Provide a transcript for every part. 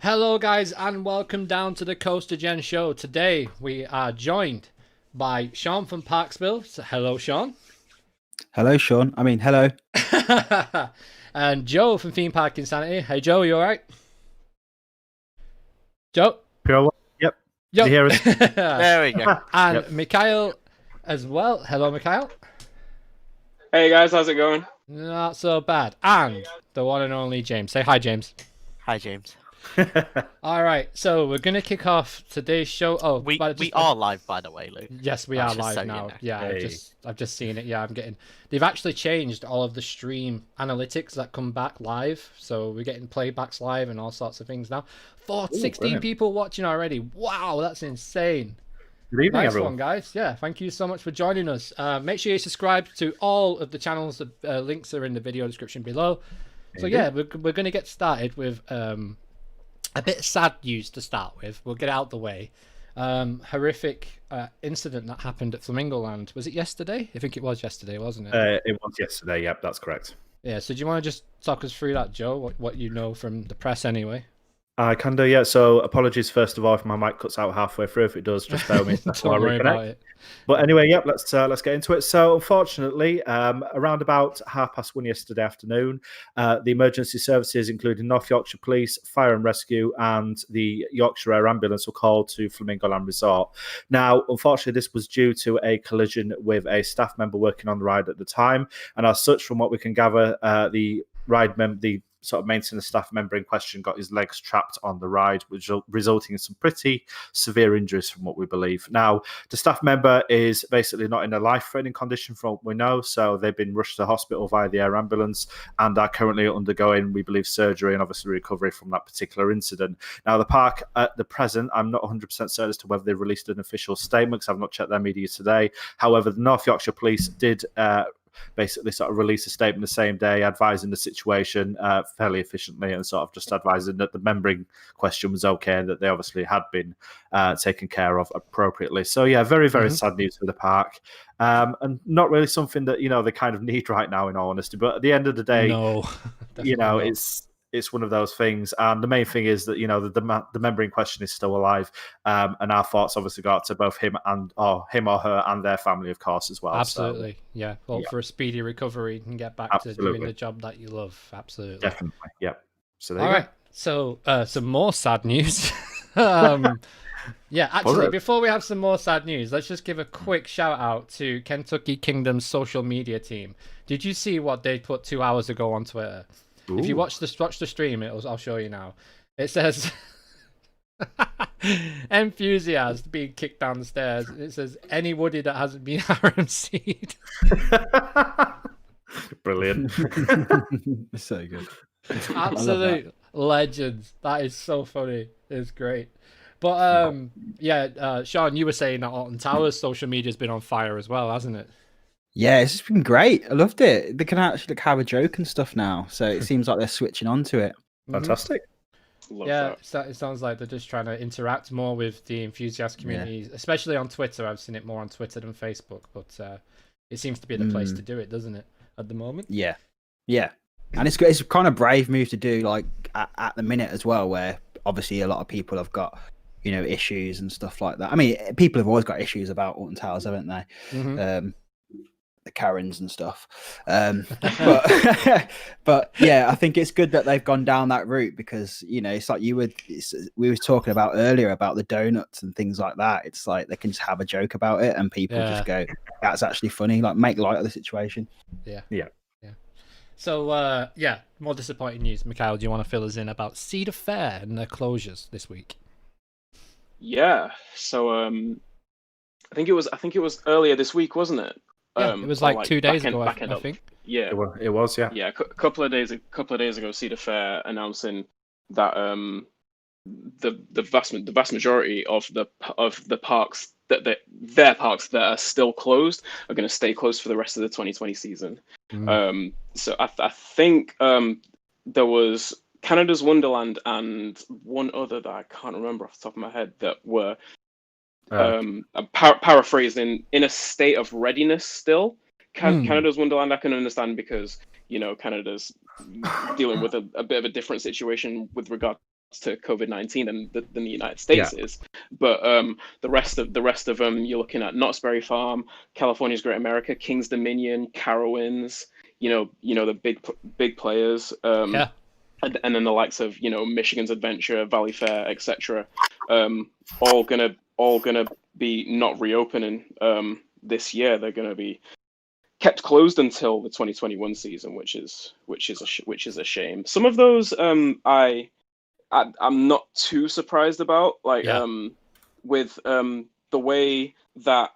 Hello, guys, and welcome down to the CoasterGen Show. Today we are joined by Sean from ParkSpill. So, hello, Sean. Hello, Sean. Hello. And Joe from Theme Park Insanity. Hey, Joe, you all right? Joe? Yep. Yo. Can you hear us? There we go. And Yep. Mikhile as well. Hello, Mikhile. Hey guys, how's it going? Not so bad. And the one and only James. Say hi, James. Hi, James. All right, so we're gonna kick off today's show. Oh, We but just- are live, by the way, Luke. Yes, we That's are just live so you now. know. Yeah, Hey. I've just seen it. Yeah, they've actually changed all of the stream analytics that come back live. So we're getting playbacks live and all sorts of things now. 16 brilliant. people watching already. Wow, that's insane. Good evening, Nice everyone. one, guys. Yeah, thank you so much for joining us. Make sure you subscribe to all of the channels. The links are in the video description below. So yeah, we're going to get started with a bit of sad news to start with. We'll get it out the way. Horrific incident that happened at Flamingo Land. Was it yesterday? I think it was yesterday, wasn't it? It was yesterday. Yep, that's correct. Yeah. So do you want to just talk us through that, Joe? What you know from the press, anyway? I can do, yeah. So apologies first of all if my mic cuts out halfway through. If it does, just bear with me. Don't worry about it. But anyway, yep, let's get into it. So unfortunately, around about 1:30 yesterday afternoon, the emergency services, including North Yorkshire Police, Fire and Rescue, and the Yorkshire Air Ambulance, were called to Flamingo Land Resort. Now, unfortunately, this was due to a collision with a staff member working on the ride at the time, and as such, from what we can gather, the sort of maintenance staff member in question got his legs trapped on the ride, which resulting in some pretty severe injuries from what we believe. Now, the staff member is basically not in a life-threatening condition from what we know, so they've been rushed to hospital via the air ambulance and are currently undergoing, we believe, surgery and obviously recovery from that particular incident. Now, the park at the present, I'm not 100% certain as to whether they've released an official statement because I've not checked their media today. However, the North Yorkshire Police did basically sort of release a statement the same day advising the situation fairly efficiently and sort of just advising that the membering question was okay and that they obviously had been taken care of appropriately. So yeah, very, very sad news for the park. And not really something that, they kind of need right now, in all honesty. But at the end of the day, No, it's one of those things. And the main thing is that, the member in question is still alive. And our thoughts obviously go out to both him or her and their family, of course, as well. Absolutely. So, Yeah. Hope for a speedy recovery and get back to doing the job that you love. Absolutely. Definitely. Yep. So there All you right. So some more sad news. Yeah, actually, Alright. before we have some more sad news, let's just give a quick shout out to Kentucky Kingdom's social media team. Did you see what they put 2 hours ago on Twitter? go. If you Ooh. watch the stream, I'll show you now. It says enthusiast being kicked down the stairs. It says any woody that hasn't been RMC'd. Brilliant. It's so good. Absolute legends. That is so funny. It's great. But Sean, you were saying that Alton Towers' social media's been on fire as well, hasn't it? Yeah, it's just been great. I loved it. They can actually have a joke and stuff now, so it seems like they're switching on to it. Fantastic. Love Yeah, that. it sounds like they're just trying to interact more with the enthusiast communities, especially on Twitter. I've seen it more on Twitter than Facebook, but it seems to be the place to do it, doesn't it, at the moment? Yeah, and it's kind of brave move to do, like at the minute as well, where obviously a lot of people have got issues and stuff like that. I mean, people have always got issues about Alton Towers, haven't they? The Karens and stuff. But yeah, I think it's good that they've gone down that route because it's like we were talking about earlier about the donuts and things like that. It's like they can just have a joke about it and people just go, "That's actually funny." Like make light of the situation. Yeah. Yeah. So more disappointing news. Mikhile, do you want to fill us in about Cedar Fair and their closures this week? Yeah. So I think it was earlier this week, wasn't it? Yeah, it was like 2 days ago, I back-end think. Yeah. It was, yeah. Yeah. A couple of days ago, Cedar Fair announcing that the vast majority of the parks their parks that are still closed are going to stay closed for the rest of the 2020 season. So I think there was Canada's Wonderland and one other that I can't remember off the top of my head that were paraphrasing in a state of readiness still. Canada's Wonderland I can understand because Canada's dealing with a bit of a different situation with regard to COVID-19 than the United States is. But the rest of them, you're looking at Knott's Berry Farm, California's Great America, King's Dominion, Carowinds. You know the big players. And then the likes of Michigan's Adventure, Valley Fair, etc. All gonna be not reopening this year. They're gonna be kept closed until the 2021 season, which is a shame. Some of those I'm not too surprised about, with the way that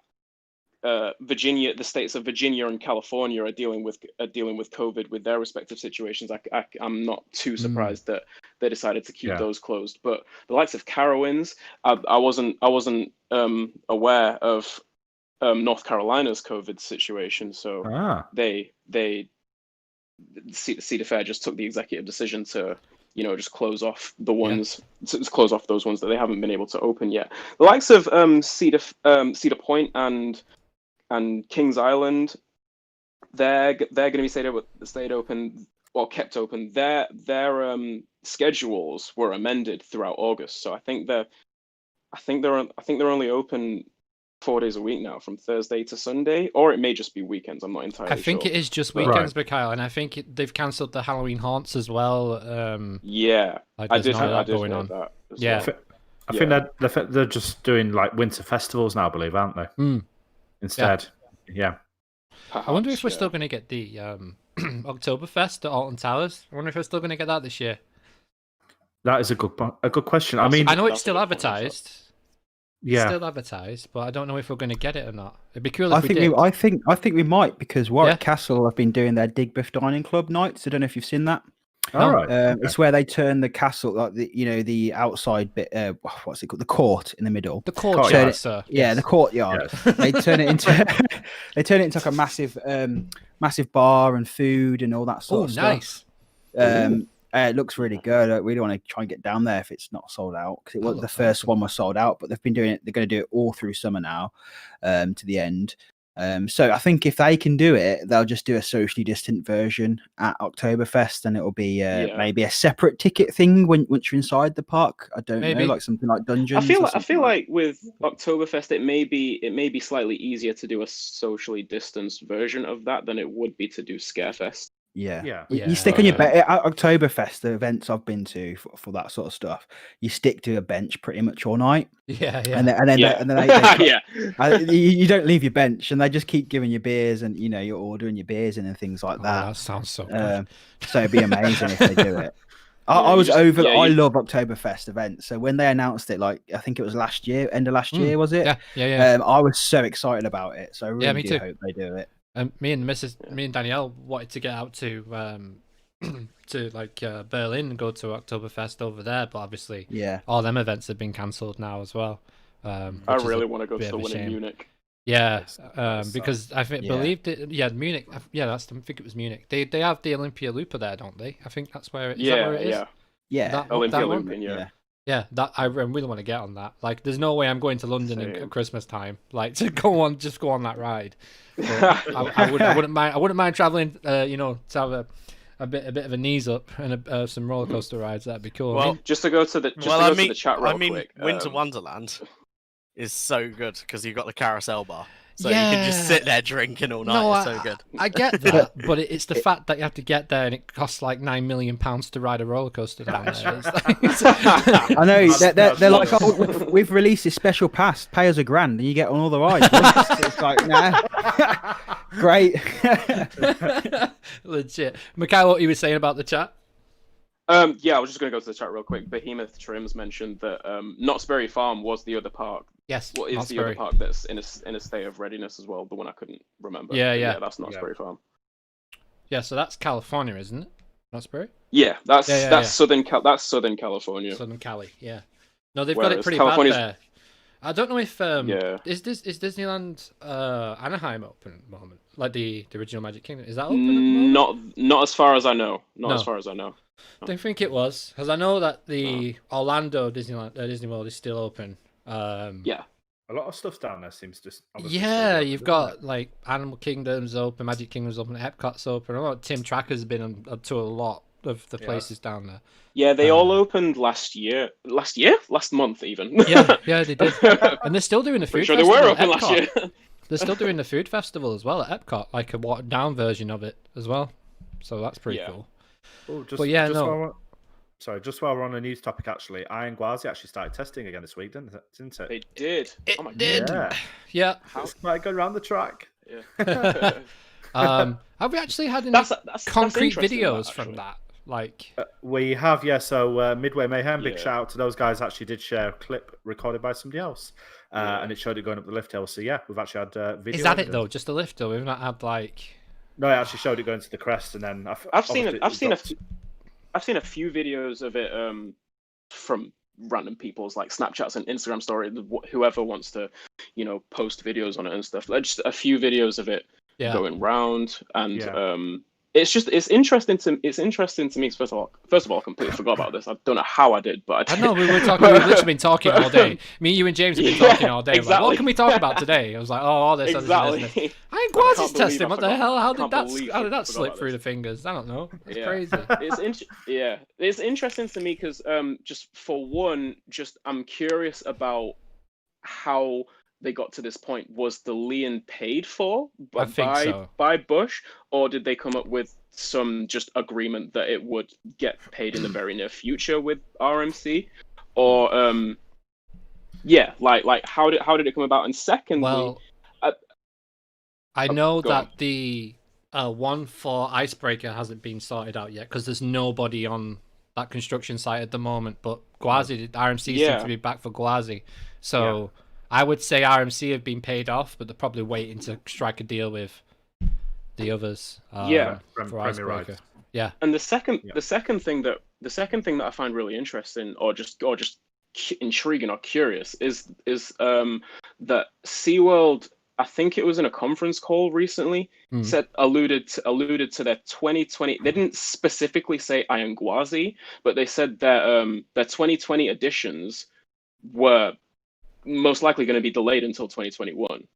Virginia, the states of Virginia and California are dealing with COVID with their respective situations. I'm not too surprised that they decided to keep those closed. But the likes of Carowinds, I wasn't aware of North Carolina's COVID situation. So they Cedar Fair just took the executive decision to just close off the ones, close off those ones that they haven't been able to open yet. The likes of Cedar Point and Kings Island, they're going to be stayed open, well, kept open. Their schedules were amended throughout August, so I think they're only open 4 days a week now, from Thursday to Sunday, or it may just be weekends. I'm not entirely sure. I think it is just weekends, Mikhile, and I think they've cancelled the Halloween haunts as well. I did hear that. I think they're just doing like winter festivals now, I believe, aren't they? Instead, I wonder if we're still going to get the Oktoberfest at Alton Towers. I wonder if we're still going to get that this year. That is a good question. I mean, I know it's still advertised. Yeah, still advertised, but I don't know if we're going to get it or not. It'd be cool if we did. did. I think we might, because Warwick Castle have been doing their Digbeth Dining Club nights. I don't know if you've seen that. All right. It's where they turn the castle, like the outside bit. What's it called? The court in the middle. The courtyard, sir. Yeah, the courtyard. Yes. They turn it into like a massive bar and food and all that sort of stuff. Nice. It looks really good. I really want to try and get down there if it's not sold out, because it was the first one was sold out, but they've been doing it. They're going to do it all through summer now, to the end. So I think if they can do it, they'll just do a socially distant version at Oktoberfest, and it'll be maybe a separate ticket thing once you're inside the park. I don't know, like something like Dungeons. I feel like with Oktoberfest, it may be slightly easier to do a socially distanced version of that than it would be to do Scarefest. Yeah. You stick on your bench at Oktoberfest. The events I've been to for that sort of stuff, you stick to a bench pretty much all night. And then you don't leave your bench, and they just keep giving you beers, and you're ordering your beers and things like that. That sounds so good. So it'd be amazing if they do it. I love Oktoberfest events. So when they announced it, like I think it was end of last year, was it? Yeah. I was so excited about it. So I really do hope they do it. Me and Danielle wanted to get out to Berlin and go to Oktoberfest over there, but obviously all them events have been cancelled now as well. I really want to go to the one in Munich. Because I believed it. Yeah, Munich. I think it was Munich. They have the Olympia Looper there, don't they? I think that's where it is. Olympia Looping. Yeah, that I really want to get on that. Like, there's no way I'm going to London at Christmas time, like to go on that ride. I wouldn't mind traveling. To have a bit of a knees up and some roller coaster rides. That'd be cool. Well, just to go to the chat real quick. Winter Wonderland is so good because you've got the carousel bar. So you can just sit there drinking all night. It's so good. I get that, but it's the fact that you have to get there and it costs like £9 million to ride a roller coaster down there. I know they're like, we've released this special pass. Pay us $1,000 and you get on all the rides. It's like, nah, great. Legit. Mikhile, what you were saying about the chat? I was just going to go to the chat real quick. Behemoth Trims mentioned that Knott's Berry Farm was the other park. Yes. What is the other park that's in a state of readiness as well? The one I couldn't remember. Yeah, that's Knott's Berry Farm. Yeah, so that's California, isn't it? Knott's Berry? Yeah, that's Southern California. Southern Cali, yeah. No, they've got it pretty bad there. I don't know if is Disneyland Anaheim open at the moment? Like the original Magic Kingdom, is that open at the moment? Not as far as I know. As far as I know. I don't think it was, because I know that the Orlando Disney World is still open. A lot of stuff down there seems just. You've got like Animal Kingdom's open, Magic Kingdom's open, Epcot's open. I know Tim Tracker's been up to a lot of the places down there. Yeah, they all opened last month even. Yeah, they did, and they're still doing the food Pretty sure they festival were at open last Epcot. year. They're still doing the food festival as well at Epcot, like a watered down version of it as well. So that's pretty cool. Oh, But yeah, no. Just while we're on a news topic, actually, Iron Gwazi actually started testing again this week, didn't it? They did. It Oh my did. God. Yeah. It's quite good around the track. Yeah. Have we actually had any concrete videos from that? Like we have, yeah. So Midway Mayhem, big Yeah. shout out to those guys. Actually, did share a clip recorded by somebody else, and it showed it going up the lift hill. So yeah, we've actually had video. is that it evidence. though? Just a lift though? We've not had like. No, it actually showed it going to the crest, and then I've seen a few videos of it from random people's like Snapchats and Instagram story. Whoever wants to, post videos on it and stuff. Like, just a few videos of it going round, and it's interesting to me. First of all, I completely forgot about this. I don't know how I did, but I know we've literally been talking all day. Me, you, and James have been talking all day. Exactly. Like, what can we talk about today? I was like, all this. Exactly. Iron Gwazi's testing. I What the forgot. hell? How Can't did believe that I slip forgot through about the fingers? I don't know. It's Yeah. crazy. It's interesting to me because just for one, I'm curious about how they got to this point. Was the lien paid for by Bush, or did they come up with some just agreement that it would get paid in the very near future with RMC, or like how did it come about? And secondly, I know that the one for Icebreaker hasn't been sorted out yet because there's nobody on that construction site at the moment. But RMC seems to be back for Gwazi, so I would say RMC have been paid off, but they're probably waiting to strike a deal with the others. For Icebreaker. Yeah. And the second thing that I find really interesting, or just intriguing or curious, is that SeaWorld, I think it was in a conference call recently, alluded to their 2020. They didn't specifically say Iron Gwazi, but they said that their 2020 editions were most likely going to be delayed until 2021.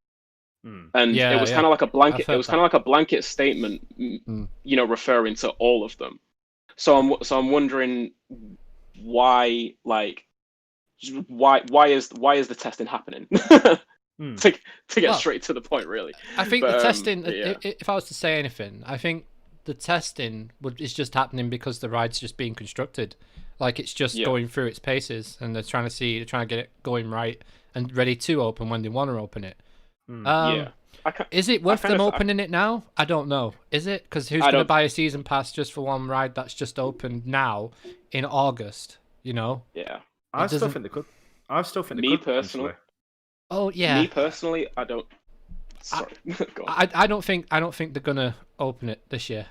And it was kind of like a blanket. It was kind of like a blanket statement, referring to all of them. So I'm wondering why is the testing happening? To get straight to the point, really. I think the testing. If I was to say anything, I think the testing is just happening because the ride's just being constructed. Like it's just going through its paces, and they're trying to get it going right and ready to open when they want to open it. Is it worth them opening it now? I don't know. Is it? Because who's going to buy a season pass just for one ride that's just opened now in August? Yeah. I still think they could. Me personally. Oh yeah. Me personally, I don't. Sorry. Go on. I don't think they're gonna open it this year.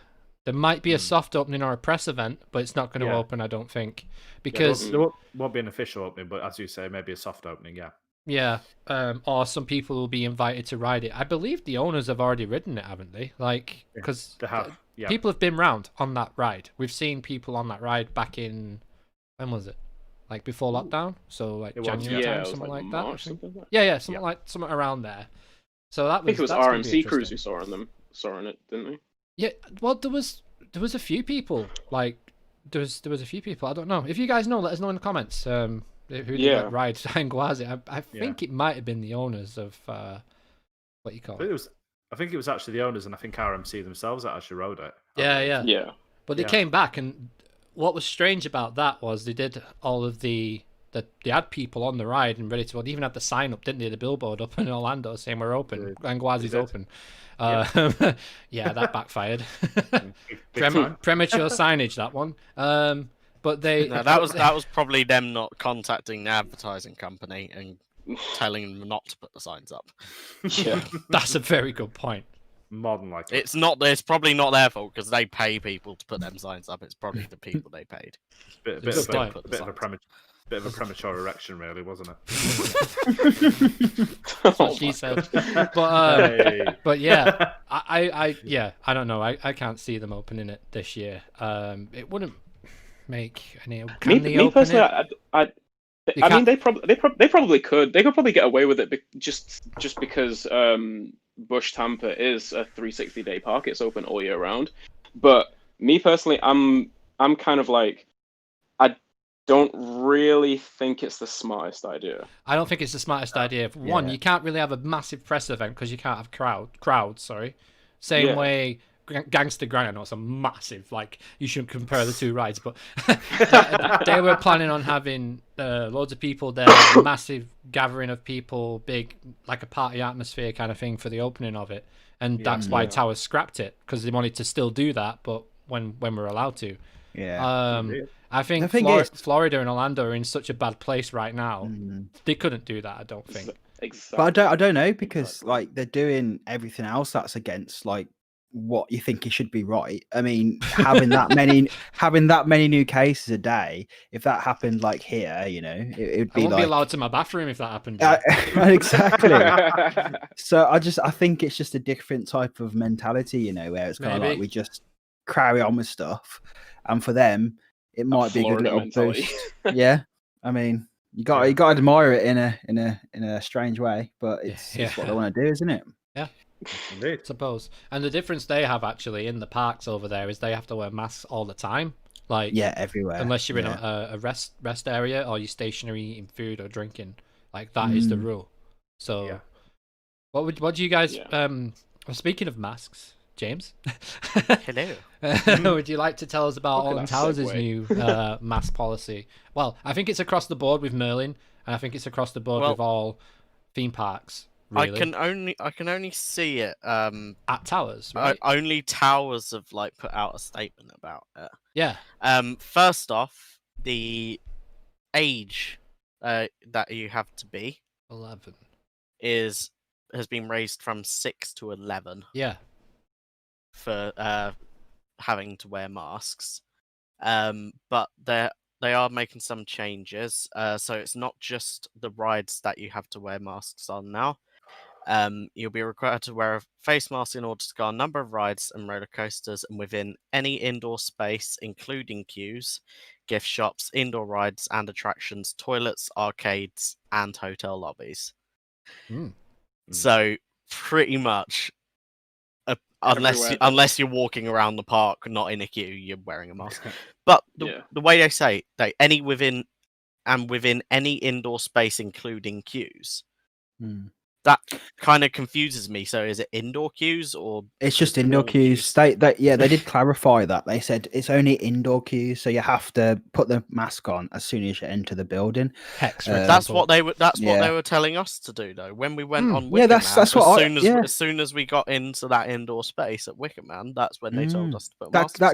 There might be a soft opening or a press event, but it's not going to open. I don't think because there won't be an official opening, but as you say, maybe a soft opening. Yeah. Or some people will be invited to ride it. I believe the owners have already ridden it, haven't they? Like, because they have. Yeah. People have been round on that ride. We've seen people on that ride back in, when was it? Like before lockdown, so like January time, something like that. Something around there. So that was. I think it was RMC crews who saw on it, didn't we? Yeah. Well, there was a few people. Like there was a few people. I don't know if you guys know. Let us know in the comments. Who did ride Iron Gwazi? I think it might have been the owners of what you call it. I think it was actually the owners, and I think RMC themselves that actually rode it. Yeah. But they came back, and what was strange about that was they did all of they had people on the ride and ready to go. They even had the sign up, didn't they? The billboard up in Orlando saying we're open. Iron Gwazi's open. That backfired. Premature signage, that one. But that was probably them not contacting the advertising company and telling them not to put the signs up. Yeah, that's a very good point. Modern like it's probably not their fault because they pay people to put them signs up. It's probably the people they paid. Bit of a premature erection, really, wasn't it? That's what she said. But yeah, I don't know. I can't see them opening it this year. It wouldn't make any. Me personally, I mean, they probably could. They could probably get away with it just because Busch Tampa is a 360-day park. It's open all year round. But me personally, I'm I'm kind of like, I don't really think it's the smartest idea. I don't think it's the smartest idea. One, Yeah. you can't really have a massive press event because you can't have crowds. Sorry, same Yeah. way Gangster Grind. I know it's a massive. Like you shouldn't compare the two rides, but they were planning on having loads of people there, a massive gathering of people, big like a party atmosphere kind of thing for the opening of it, and that's why Towers scrapped it because they wanted to still do that, but when we're allowed to. Yeah. I think The thing is- Florida and Orlando are in such a bad place right now. They couldn't do that, I don't think. Exactly. But I don't know because like they're doing everything else that's against like what you think it should be right. I mean, having that many new cases a day, if that happened like here, you know, it would I be won't like be allowed to my bathroom if that happened. here. exactly. So I think it's just a different type of mentality, you know, where it's kind of like Maybe. we just carry on with stuff, and for them it might be a good Florida little mentality. boost. Yeah, I mean, you got to admire it in a strange way, but it's what they want to do, isn't it? Indeed. Suppose. And the difference they have actually in the parks over there is they have to wear masks all the time. Like Yeah, everywhere. unless you're in a rest area or you're stationary eating food or drinking. Like that is the rule. So Yeah. what do you guys Yeah. speaking of masks, James? Hello. Would you like to tell us about Look at Alton that Towers' segue. new mask policy? Well, I think it's across the board with Merlin, and I think it's across the board Well, with all theme parks. Really. I can only see it. At Towers, right? Only Towers have like put out a statement about it. Yeah. First off, the age that you have to be 11. has been raised from 6 to 11 Yeah. for having to wear masks. But they are making some changes. So it's not just the rides that you have to wear masks on now. You'll be required to wear a face mask in order to go on a number of rides and roller coasters and within any indoor space, including queues, gift shops, indoor rides and attractions, toilets, arcades, and hotel lobbies. So pretty much, Everywhere. unless you're walking around the park not in a queue, you're wearing a mask. But the way they say within any indoor space, including queues. That kind of confuses me. So is it indoor queues or It's just indoor queues. They did clarify that. They said it's only indoor queues, so you have to put the mask on as soon as you enter the building. Hex, for That's example. what they were telling us to do though. When we went on Yeah, Wicker that's Man, what as soon as we got into that indoor space at Wicker Man, that's when they told us to put masks on.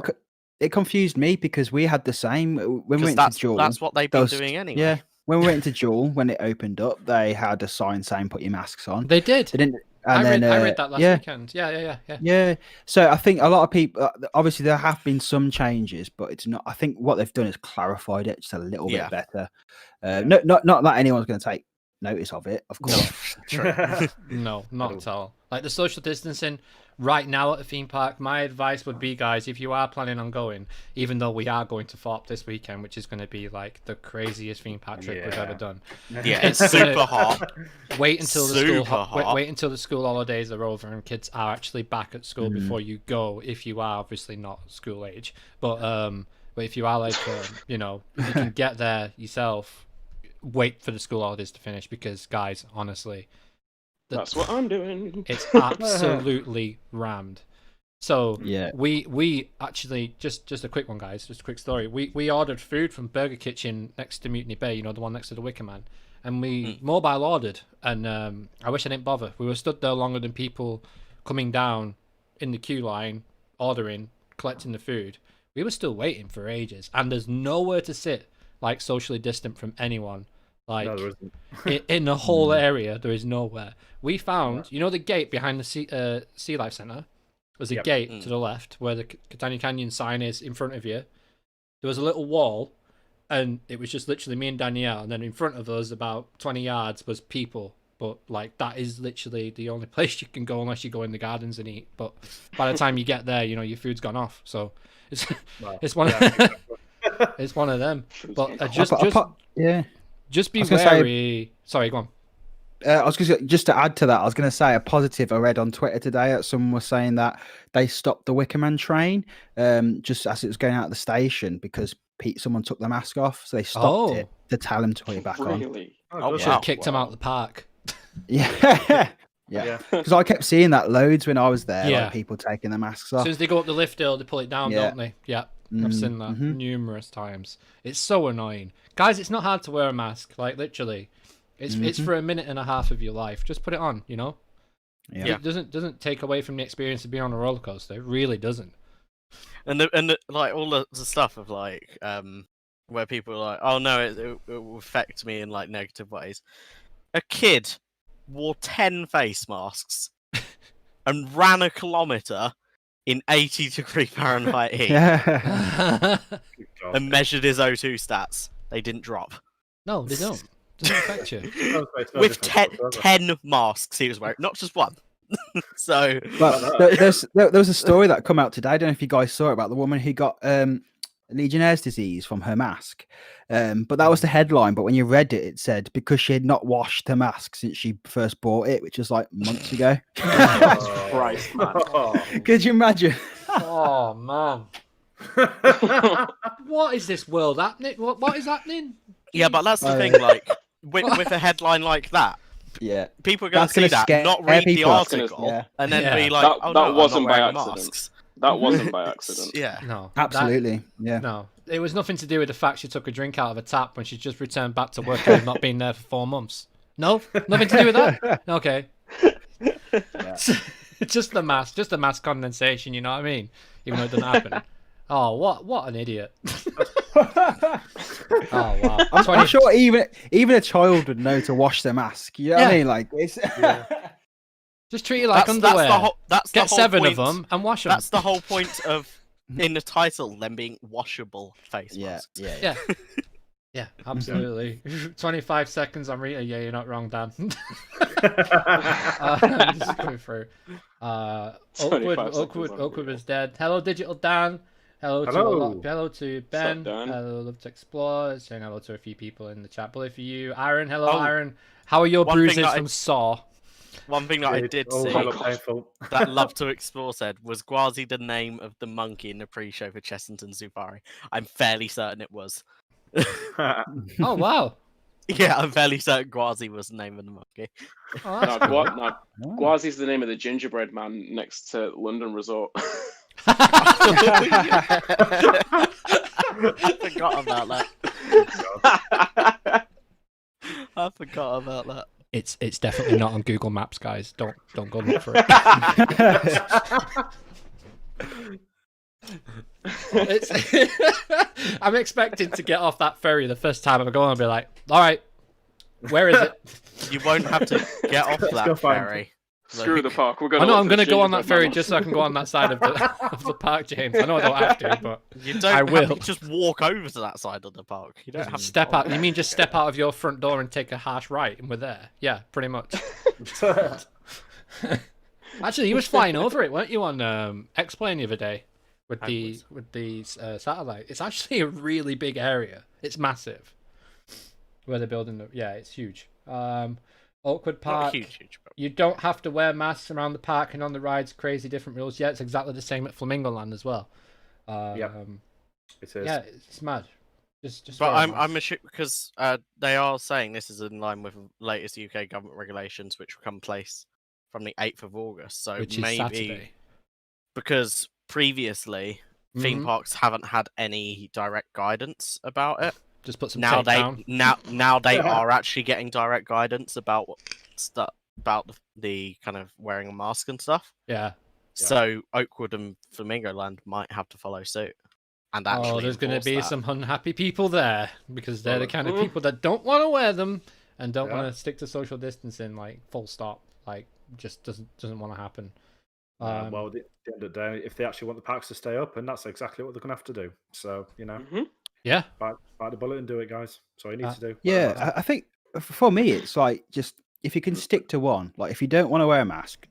It confused me because we had the same when we went That's to Jewel. that's what they've been doing anyway. Yeah, when we went to Jewel, when it opened up, they had a sign saying "Put your masks on." They did. They didn't. I And read that last weekend. Yeah. Yeah. So I think a lot of people, obviously, there have been some changes, but it's not. I think what they've done is clarified it just a little bit better. Not that anyone's going to take notice of it, of course. No, not at all. Like the social distancing right now at the theme park, my advice would be, guys, if you are planning on going, even though we are going to Thorpe this weekend, which is going to be like the craziest theme park trip we've ever done. Yeah, it's super hot. Wait until Super wait until the school holidays are over and kids are actually back at school before you go. If you are obviously not school age, but if you are like you know, if you can get there yourself, wait for the school holidays to finish because guys, honestly, That's what I'm doing. it's absolutely rammed. So Yeah. we actually just a quick one, guys. Just a quick story. We ordered food from Burger Kitchen next to Mutiny Bay. You know, the one next to the Wicker Man. And we mobile ordered, and I wish I didn't bother. We were stood there longer than people coming down in the queue line, ordering, collecting the food. We were still waiting for ages, and there's nowhere to sit, like socially distant from anyone. Like No, there isn't. in the whole area, there is nowhere. We found, you know, the gate behind the Sea Life Centre. There's a gate to the left where the Catania Canyon sign is in front of you. There was a little wall, and it was just literally me and Danielle. And then in front of us, about 20 yards, was people. But like that is literally the only place you can go unless you go in the gardens and eat. But by the time you get there, you know your food's gone off. So it's it's one it's one of them. But just be I was gonna wary. Sorry, go on. I was just to add to that. I was going to say a positive I read on Twitter today. That someone was saying that they stopped the Wickerman train just as it was going out of the station because someone took the mask off, so they stopped it to tell him to put it back on. Really? Oh, Should have kicked him out of the park. Yeah, yeah. Because I kept seeing that loads when I was there. Yeah. Like people taking the masks As off. soon as they go up the lift hill, they pull it down, don't they? Yeah. I've seen that numerous times. It's so annoying. Guys, it's not hard to wear a mask. Like, literally. It's for a minute and a half of your life. Just put it on, you know? Yeah. It doesn't take away from the experience of being on a roller coaster. It really doesn't. And like all the stuff of like where people are like, oh no, it will affect me in like negative ways. A kid wore 10 face masks and ran a kilometre in 80-degree Fahrenheit heat Yeah. and measured his O2 stats. They didn't drop. No, they don't. Doesn't affect you. With 10 masks he was wearing, not just one. So, But there was a story that come out today. I don't know if you guys saw it about the woman who got Legionnaire's disease from her mask. But that was the headline. But when you read it, it said because she had not washed her mask since she first bought it, which was like months ago. Christ, man. Could you imagine? Oh man. What is this world happening? What is happening? yeah, but that's the thing. Like with a headline like that, Yeah. people are going to That's see gonna that, scare not read the people. article, Yeah. and then Yeah. be like, That- "Oh that no, wasn't I'm not by wearing accident. masks." That wasn't by accident. Yeah, No. Absolutely. Yeah. No. It was nothing to do with the fact she took a drink out of a tap when she just returned back to work and had not been there for 4 months. No? Nothing to do with that? Okay. Just the mass condensation, you know what I mean? Even though it doesn't happen. Oh, what an idiot. Oh, wow. I'm sure even a child would know to wash their mask. You know what I mean? Like it's Just treat it like that's underwear. that's Get the whole 7 point. of them and wash them. That's the whole point of in the title them being washable face yeah, masks. yeah. Yeah, absolutely. 25 seconds on Rita. Yeah, you're not wrong, Dan. Just going through. 25 seconds on Oakwood Rita. was dead. Hello, Digital Dan. Hello to Ben. Dan? Hello, Love to Explore. Saying hello to a few people in the chat. Bully for you. Aaron, hello, Oh, Aaron. How are your one thing bruises that from Saw? One thing that I did Oh, see they look painful. that Love to Explore said was Gwazi the name of the monkey in the pre-show for Chessington Safari. I'm fairly certain it was. Oh, wow. Yeah, I'm fairly certain Gwazi was the name of the monkey. Oh, No, that's cool. Gwazi's the name of the gingerbread man next to London Resort. I forgot about that. I forgot about that. It's definitely not on Google Maps, guys. Don't go look for it. I'm expecting to get off that ferry the first time I go and be like, all right, where is it? You won't have to get off go that find ferry. Screw the park. We're I know look I'm for going to the go on that gingerbread ferry man. just so I can go on that side of the park, James. I know I don't have to, but You don't I have will. to just walk over to that side of the park. You don't have to step go out. there. You mean just step out of your front door and take a harsh right and we're there? Yeah, pretty much. Actually, you was flying over it, weren't you, on X-Plane the other day with the satellite? It's actually a really big area. It's massive. Where they're building the it's huge. Oakwood Not Park. huge, but You don't have to wear masks around the park and on the rides. Crazy different rules. Yeah, it's exactly the same at Flamingo Land as well. It is. Yeah, it's mad. Just. But wear a I'm mask. assuming because they are saying this is in line with latest UK government regulations, which will come place from the 8th of August. So Which is maybe Saturday. because previously theme Mhm. parks haven't had any direct guidance about it. Just put some Now tape down. now they are actually getting direct guidance about about the kind of wearing a mask and stuff. Yeah. So Oakwood and Flamingo Land might have to follow suit. And actually There's going to enforce be that. some unhappy people there because they're the kind of Mhm. people that don't want to wear them and don't Yeah. want to stick to social distancing. Like full stop. Like just doesn't want to happen. Well, at the end of the day, if they actually want the parks to stay up, and that's exactly what they're going to have to do. So, Mhm. Yeah. bite the bullet and do it, guys. That's all you need to do. Yeah, I think for me, it's like just if you can stick to one, like if you don't want to wear a mask,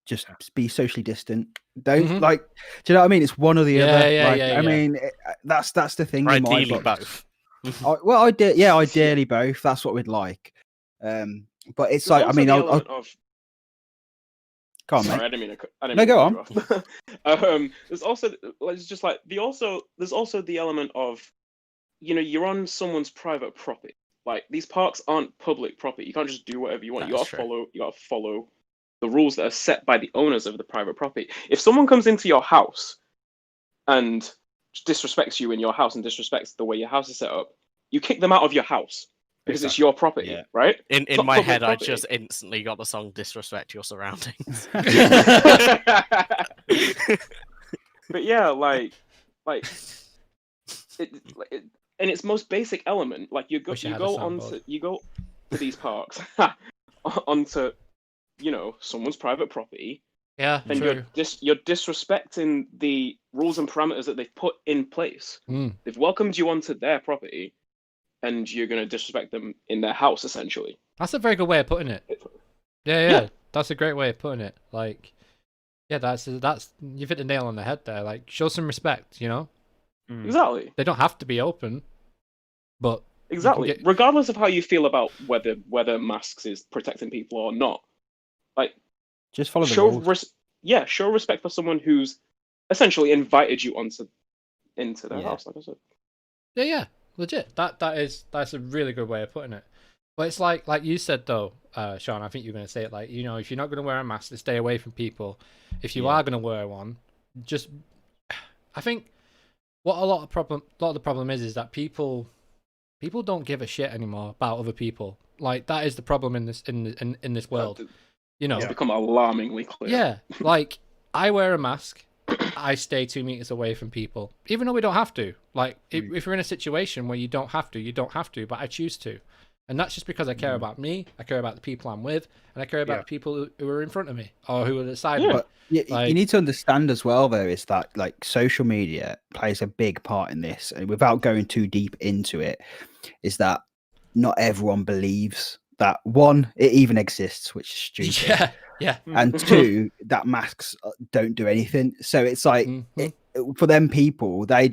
just be socially distant. Don't Mhm. like, do you know what I mean? It's one or the Yeah, other. yeah, like, yeah, I yeah. mean, that's the thing. in my Ideally book. both. Ideally both. That's what we'd like. But it's There's like, I also mean, the I'll element of. go on, Sorry, mate. I didn't mean to. I didn't No, mean to go cut you off. There's also it's just like there's also the element of, you're on someone's private property. Like, these parks aren't public property. You can't just do whatever you want. You That's gotta true. follow the rules that are set by the owners of the private property. If someone comes into your house and disrespects you in your house and disrespects the way your house is set up, you kick them out of your house because it's Exactly. your property, Yeah. right? In not my public head, I property. just instantly got the song "Disrespect Your Surroundings." But yeah, like it, in its most basic element, like you go Wish I you had a go soundboard. onto you go to these parks onto someone's private property, Yeah, and true. you're disrespecting the rules and parameters that they've put in place. Mm. They've welcomed you onto their property, and you're going to disrespect them in their house, essentially. That's a very good way of putting it. Yeah. That's a great way of putting it. Like, yeah, that's you've hit the nail on the head there. Like, show some respect. Exactly. They don't have to be open, but Exactly. get- Regardless of how you feel about whether masks is protecting people or not, like, Just follow the show rules. show respect for someone who's essentially invited you into their Yeah. house, like I said. yeah, legit. That's a really good way of putting it. But it's like you said though, Sean. I think you're going to say it like, if you're not going to wear a mask, then stay away from people. If you are going to wear one, just. I think what a lot of the problem is that people don't give a shit anymore about other people. Like, that is the problem in this world. It's become alarmingly clear. Yeah, like, I wear a mask. I stay 2 meters away from people, even though we don't have to. Like, if you're in a situation where you don't have to, you don't have to, but I choose to. And that's just because I care about me, I care about the people I'm with, and I care about the people who are in front of me or who are beside me. But you need to understand as well, though, is that like social media plays a big part in this, and without going too deep into it, is that not everyone believes that, one, it even exists, which is stupid. Yeah. And two, that masks don't do anything. So it's like for them people, they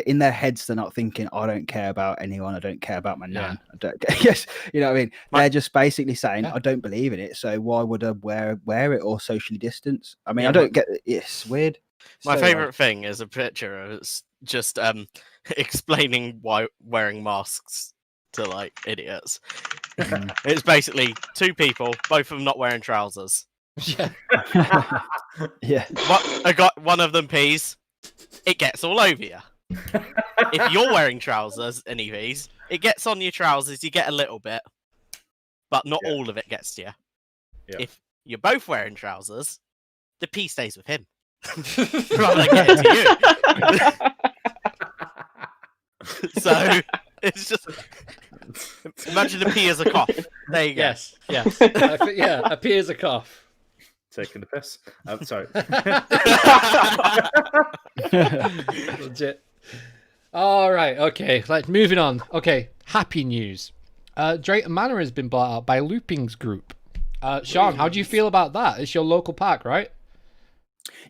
in their heads they're not thinking, I don't care about anyone, I don't care about my nan. I don't yes, you know what I mean? They're just basically saying, I don't believe in it, so why would I wear it or socially distance? I mean, I don't get it. It's weird. My favorite thing is a picture of it's just explaining why wearing masks to like idiots. It's basically two people, both of them not wearing trousers. Yeah. Yeah. One of them pees, it gets all over you. If you're wearing trousers and he pees, it gets on your trousers, you get a little bit, but not all of it gets to you. Yeah. If you're both wearing trousers, the pee stays with him. Rather than getting to you. So it's just imagine a pee as a cough. There you go. Yes. A pee is a cough. Taking the piss. I'm sorry. Legit. All right. Okay. Like, moving on. Okay. Happy news. Drayton Manor has been bought out by Loopings Group. Sean, how do you feel about that? It's your local park, right?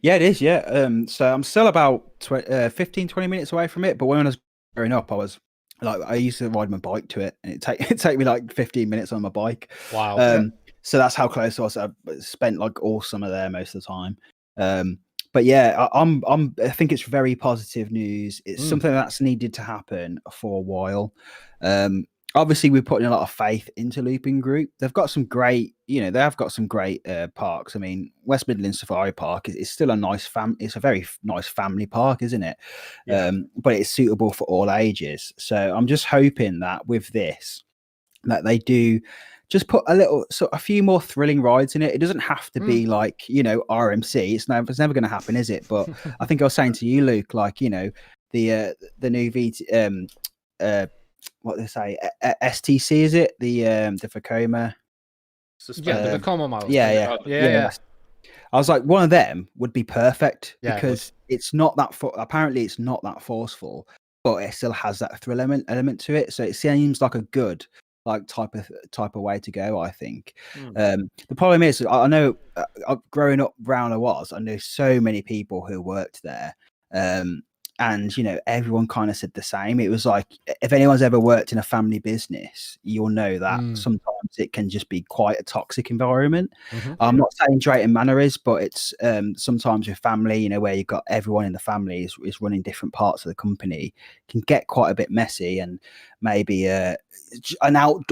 Yeah, it is. Yeah. So I'm still about 15, 20 minutes away from it. But when I was growing up, I used to ride my bike to it, and it take me like 15 minutes on my bike. Wow. So that's how close I was. I spent like all summer there most of the time. But yeah, I think it's very positive news. It's something that's needed to happen for a while. Obviously, we're putting a lot of faith into Looping Group. They've got some great, they have got some great parks. I mean, West Midlands Safari Park is still a nice it's a very nice family park, isn't it? Yeah. But it's suitable for all ages. So I'm just hoping that with this, that they do just put a few more thrilling rides in it. It doesn't have to be like, RMC. It's never going to happen, is it? But I think I was saying to you, Luke, like, the new VT, what they say, STC, is it? The Vekoma? Yeah, the Vekoma model. Yeah. I was like, one of them would be perfect because it's not that apparently it's not that forceful, but it still has that thrill element to it. So it seems like a good type of way to go, I think. The problem is, I know growing up around I knew so many people who worked there, and everyone kind of said the same. It was like, if anyone's ever worked in a family business, you'll know that sometimes it can just be quite a toxic environment. I'm not saying Drayton Manor is, but it's sometimes with family, where you've got everyone in the family is running different parts of the company, can get quite a bit messy, and maybe an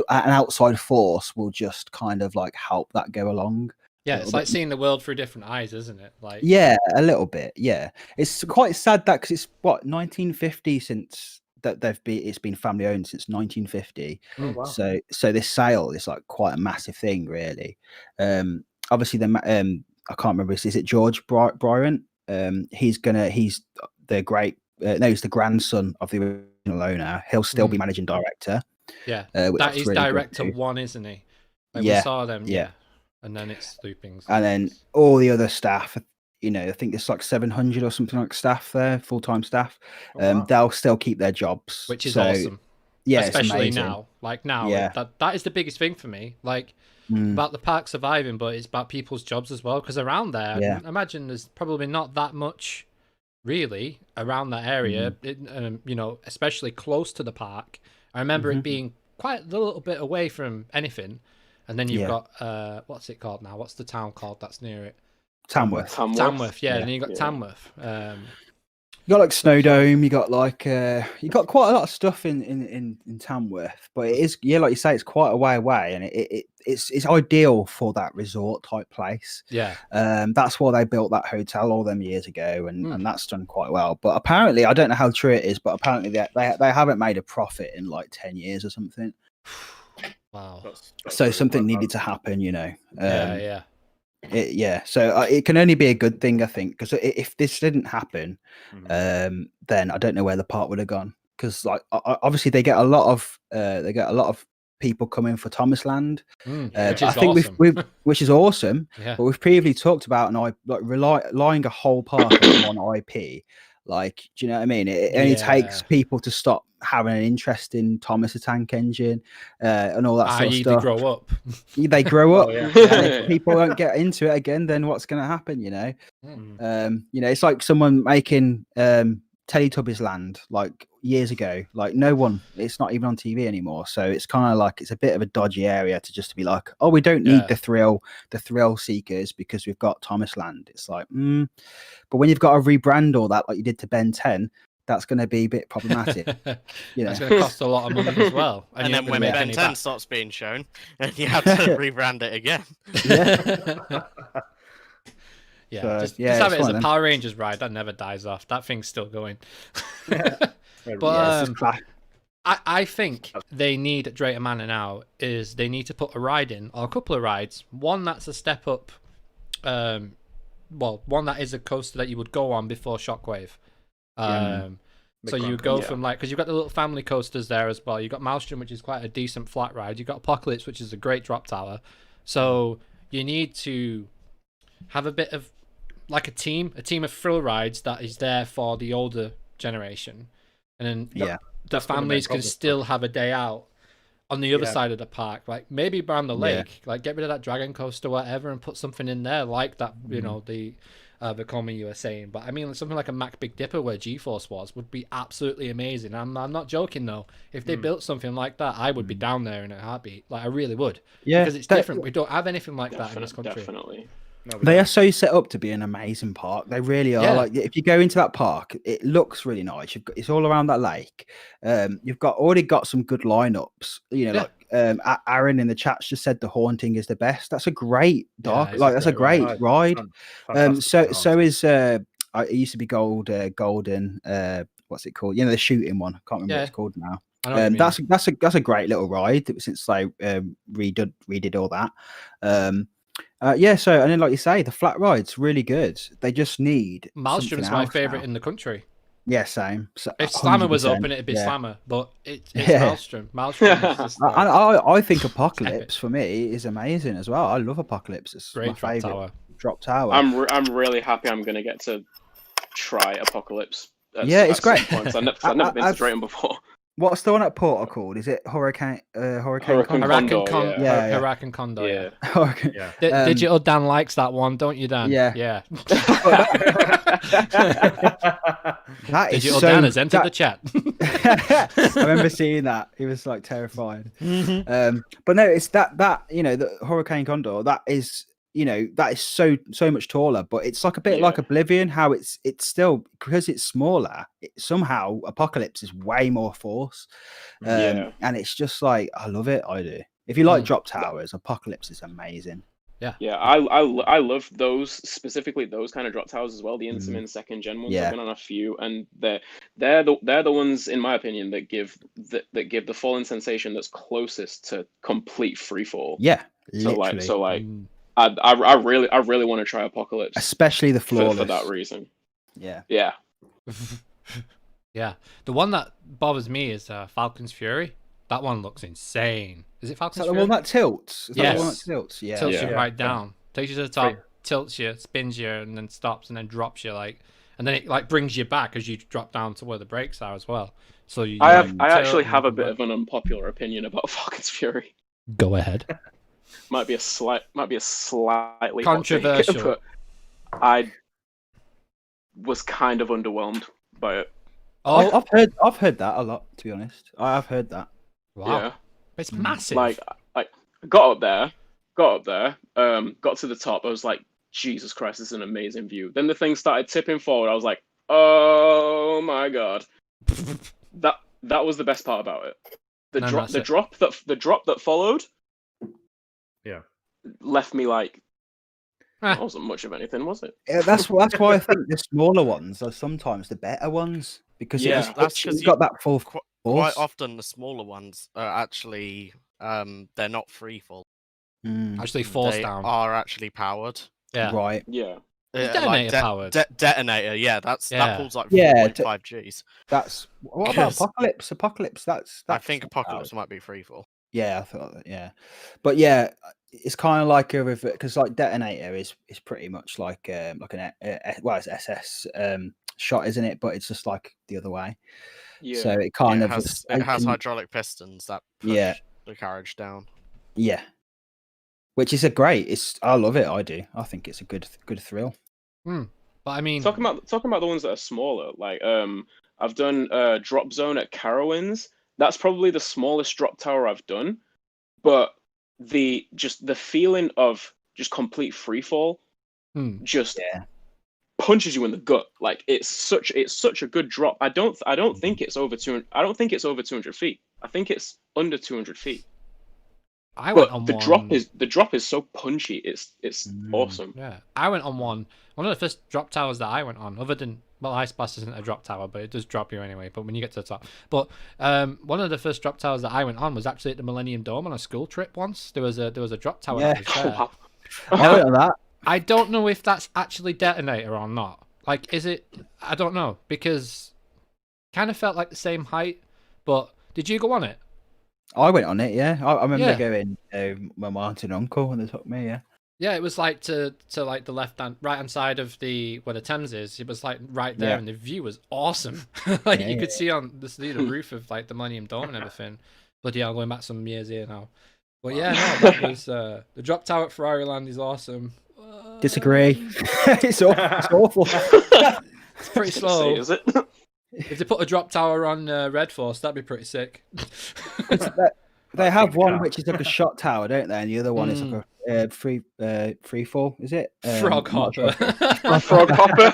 outside force will just kind of like help that go along. Yeah, it's like seeing the world through different eyes, isn't it? Like, yeah, a little bit. Yeah, it's quite sad that, because it's 1950 since that it's been family owned since 1950. Oh, wow. So this sale is like quite a massive thing, really. Obviously, I can't remember. Is it George Bryant? He's the great. No, he's the grandson of the original owner. He'll still be managing director. Yeah, that is really director one, isn't he? Like, we saw them. Yeah. And then it's Loopings. And then all the other staff, I think it's like 700 or something like staff there, full-time staff. They'll still keep their jobs. Which is awesome. Yeah, especially now. Like now, that is the biggest thing for me. Like, about the park surviving, but it's about people's jobs as well. Because around there, I imagine there's probably not that much really around that area, especially close to the park. I remember it being quite a little bit away from anything. And then you've got what's it called now? What's the town called that's near it? Tamworth. Yeah. And then you got Tamworth. You got like Snowdome. You got like you got quite a lot of stuff in Tamworth, but it is like you say, it's quite a way away, and it's ideal for that resort type place. Yeah. That's why they built that hotel all them years ago, and that's done quite well. But apparently, I don't know how true it is, but apparently they haven't made a profit in like 10 years or something. Wow. So something needed to happen, Yeah. So it can only be a good thing, I think, because if this didn't happen, then I don't know where the park would have gone. Because like obviously they get a lot of people coming for Thomas Land, which is I think awesome. which is awesome. Yeah. But we've previously talked about relying a whole park on one IP. Like, do you know what I mean? It only takes people to stop having an interest in Thomas the Tank Engine and all that sort of stuff. They grow up. They grow up. Yeah. And if people don't get into it again, then what's going to happen? It's like someone making Teletubbies Land like years ago. Like no one, it's not even on TV anymore. So it's kind of like it's a bit of a dodgy area to just be like, oh, we don't need the thrill seekers because we've got Thomas Land. It's like, but when you've got to rebrand all that like you did to Ben 10, that's going to be a bit problematic. It's going to cost a lot of money as well. And then when Ben 10 stops being shown, and you have to rebrand it again. Just have it as a Power Rangers ride. That never dies off. That thing's still going. But I think they need at Drayton Manor now is they need to put a ride in, or a couple of rides. One that's a step up. One that is a coaster that you would go on before Shockwave. So you go from because you've got the little family coasters there as well. You've got Maelstrom, which is quite a decent flat ride. You've got Apocalypse, which is a great drop tower. So you need to have a bit of like a team of thrill rides that is there for the older generation, and then the families can still have a day out on the other side of the park, like maybe around the lake, like get rid of that dragon coaster, whatever, and put something in there like that. The Vekoma you were saying, but I mean something like a Mac Big Dipper where G-Force was would be absolutely amazing. I'm not joking though. If they built something like that, I would be down there in a heartbeat. Like I really would. Yeah, because it's different. We don't have anything like that in this country. Definitely. They are so set up to be an amazing park. They really are. Like if you go into that park, it looks really nice. It's all around that lake. You've already got some good lineups. Like Aaron in the chat just said the Haunting is the best. That's a great dark. That's a great ride. So is it used to be Golden. What's it called? The shooting one. I can't remember what it's called now. That's a great little ride since they redid all that. So and then like you say, the flat ride's really good. They just need Maelstrom's my favorite in the country. Yeah, same. So, if Slammer was open, it'd be Slammer, but it's Maelstrom. Maelstrom is just I think Apocalypse for me is amazing as well. I love Apocalypse. It's great my favorite drop tower. I'm really happy I'm going to get to try Apocalypse. It's great. I've never been to Drayton before. What's the one at Porter called? Is it Hurricane Condor? Hurricane Condor. Yeah. Digital Dan likes that one, don't you, Dan? Yeah. That is Digital so. Dan has entered the chat. I remember seeing that. He was like terrified. But no, it's that the Hurricane Condor. That is so much taller. But it's like a bit like Oblivion. How it's still, because it's smaller. Somehow Apocalypse is way more force. And it's just like, I love it. I do. If you like drop towers, Apocalypse is amazing. Yeah, I love those, specifically those kind of drop towers as well. The Intamin second gen ones. I've been on a few, and they're the ones, in my opinion, that give the falling sensation that's closest to complete freefall. Yeah, literally. I really want to try Apocalypse, especially the flawless for that reason. Yeah. Yeah. The one that bothers me is Falcon's Fury. That one looks insane. Is it Falcon's Fury? The one that tilts? Yes. The one that tilts? Yeah. Tilts you right down. Takes you to the top, tilts you, spins you, and then stops, and then drops you, and then it brings you back as you drop down to where the brakes are as well. So I actually have a bit of an unpopular opinion about Falcon's Fury. Go ahead. might be a slightly controversial, but I was kind of underwhelmed by it. Oh, I've heard that a lot, to be honest. I've heard that. Wow. Yeah. It's massive. I got up there, got to the top. I was like, Jesus Christ, this is an amazing view. Then the thing started tipping forward. I was like, oh my God. That was the best part about it. The drop that followed. Yeah. Left me like, that wasn't much of anything, was it? Yeah, that's why I think the smaller ones are sometimes the better ones, because you've got that full force. Quite often the smaller ones are actually they're not free fall. Actually force down. Are actually powered. Yeah. Right. Yeah. Detonator powered. Detonator, yeah, that pulls like 4.5 Gs. That's what about Apocalypse? Apocalypse, that's I think Apocalypse might be free fall. Yeah, I thought that. Yeah, but yeah, it's kind of like because Detonator is pretty much like an it's SS shot, isn't it? But it's just like the other way. Yeah. So it has hydraulic pistons that push the carriage down. Yeah, which is I love it. I do. I think it's a good thrill. But I mean, talking about the ones that are smaller, I've done Drop Zone at Carowinds. That's probably the smallest drop tower I've done, but the feeling of just complete freefall punches you in the gut. Like it's such a good drop. I don't think it's over 200. I don't think it's over 200 feet. I think it's under 200 feet. The drop is so punchy. It's awesome. Yeah, I went on one of the first drop towers that I went on, other than Ice Blast isn't a drop tower, but it does drop you anyway. But when you get to the top, but one of the first drop towers that I went on was actually at the Millennium Dome on a school trip once. There was a drop tower. Yeah, that was there. I went on that. I don't know if that's actually Detonator or not. Is it? I don't know, because kind of felt like the same height. But did you go on it? I went on it, yeah. I remember going my aunt and uncle when they took me, yeah. Yeah, it was to like the right hand side of where the Thames is. It was like right there, and the view was awesome. You could see the roof of the Millennium Dome and everything. Bloody hell, going back some years here now. But yeah, no, that was the drop tower at Ferrariland is awesome. Disagree. It's awful. It's pretty slow. Is it? If they put a drop tower on Red Force, that'd be pretty sick. They have one which is like a shot tower, don't they? And the other one is like a free fall, is it? Frog hopper. Frog hopper.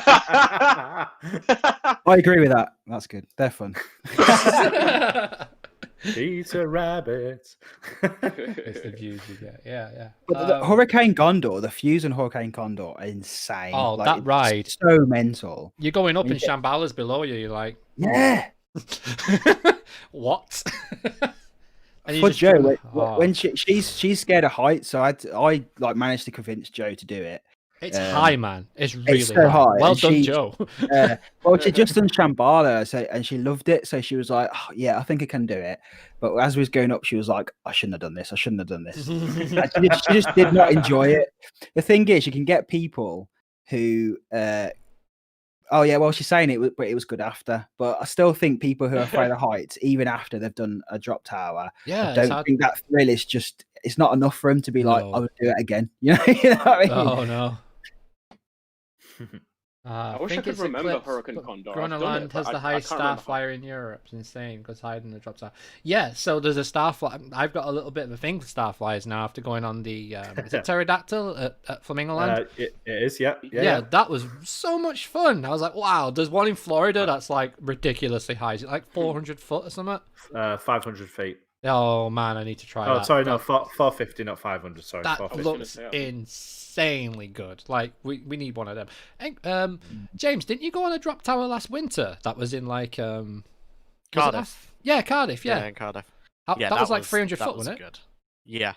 I agree with that. That's good. They're fun. Peter Rabbit. It's the views you get. Yeah. But the Hurricane Condor, the views on Hurricane Condor are insane. Oh, that ride. So mental. You're going up and Shambhala's below you. You're like, yeah. What? And for Joe, when she's scared of heights, so I managed to convince Joe to do it. It's high, man. It's really so high. Well done, Joe. Well, she just done Shambhala, and she loved it. So she was like, oh, "Yeah, I think I can do it." But as we was going up, she was like, "I shouldn't have done this. I shouldn't have done this." she just did not enjoy it. The thing is, you can get people who, oh yeah, well, she's saying it, but it was good after. But I still think people who are afraid of heights, even after they've done a drop tower, I don't think that thrill is it's not enough for them to be like, I would do it again. You know what I mean? Oh no. I wish I could remember Hurricane Condor. Groenland has the highest star flyer in Europe. It's insane because hiding the drops are. Yeah, so there's a star fly. I've got a little bit of a thing for star flyers now after going on the is it Pterodactyl at Flamingoland? It is, yeah. Yeah, that was so much fun. I was like, wow, there's one in Florida that's like ridiculously high. Is it like 400 foot or something? 500 feet. Oh man, I need to try that. Oh, sorry, no, 450, not 500. Sorry, that 450. looks insanely good. Like we need one of them. And, James, didn't you go on a drop tower last winter? That was in like Cardiff. Yeah, Cardiff. Yeah, in Cardiff. That was like 300 foot, wasn't it? Good. Yeah.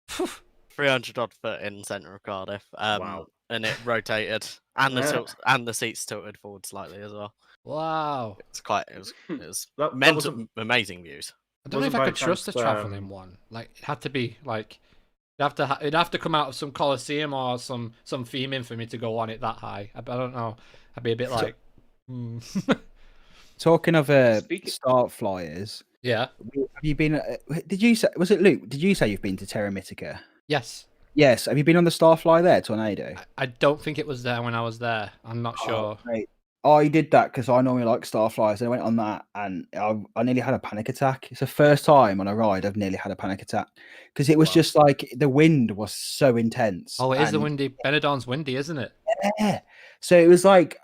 300 odd foot in centre of Cardiff. Wow. And it rotated, and the seats tilted forward slightly as well. Wow. It was amazing views. I don't know if I could trust a traveling one. Like, it had to be like it'd have to come out of some Colosseum or some theming for me to go on it that high. I don't know. I'd be a bit like. Talking of start flyers. Yeah. Have you been? Did you say? Was it Luke? Did you say you've been to Terra Mythica? Yes. Yes. Have you been on the Starfly there, Tornado? I don't think it was there when I was there. I'm not sure. Right. I did that because I normally like Starflies, and I went on that, and I nearly had a panic attack. It's the first time on a ride I've nearly had a panic attack because it was just like the wind was so intense. Oh, it is the windy. Benidorm's windy, isn't it? Yeah. So it was like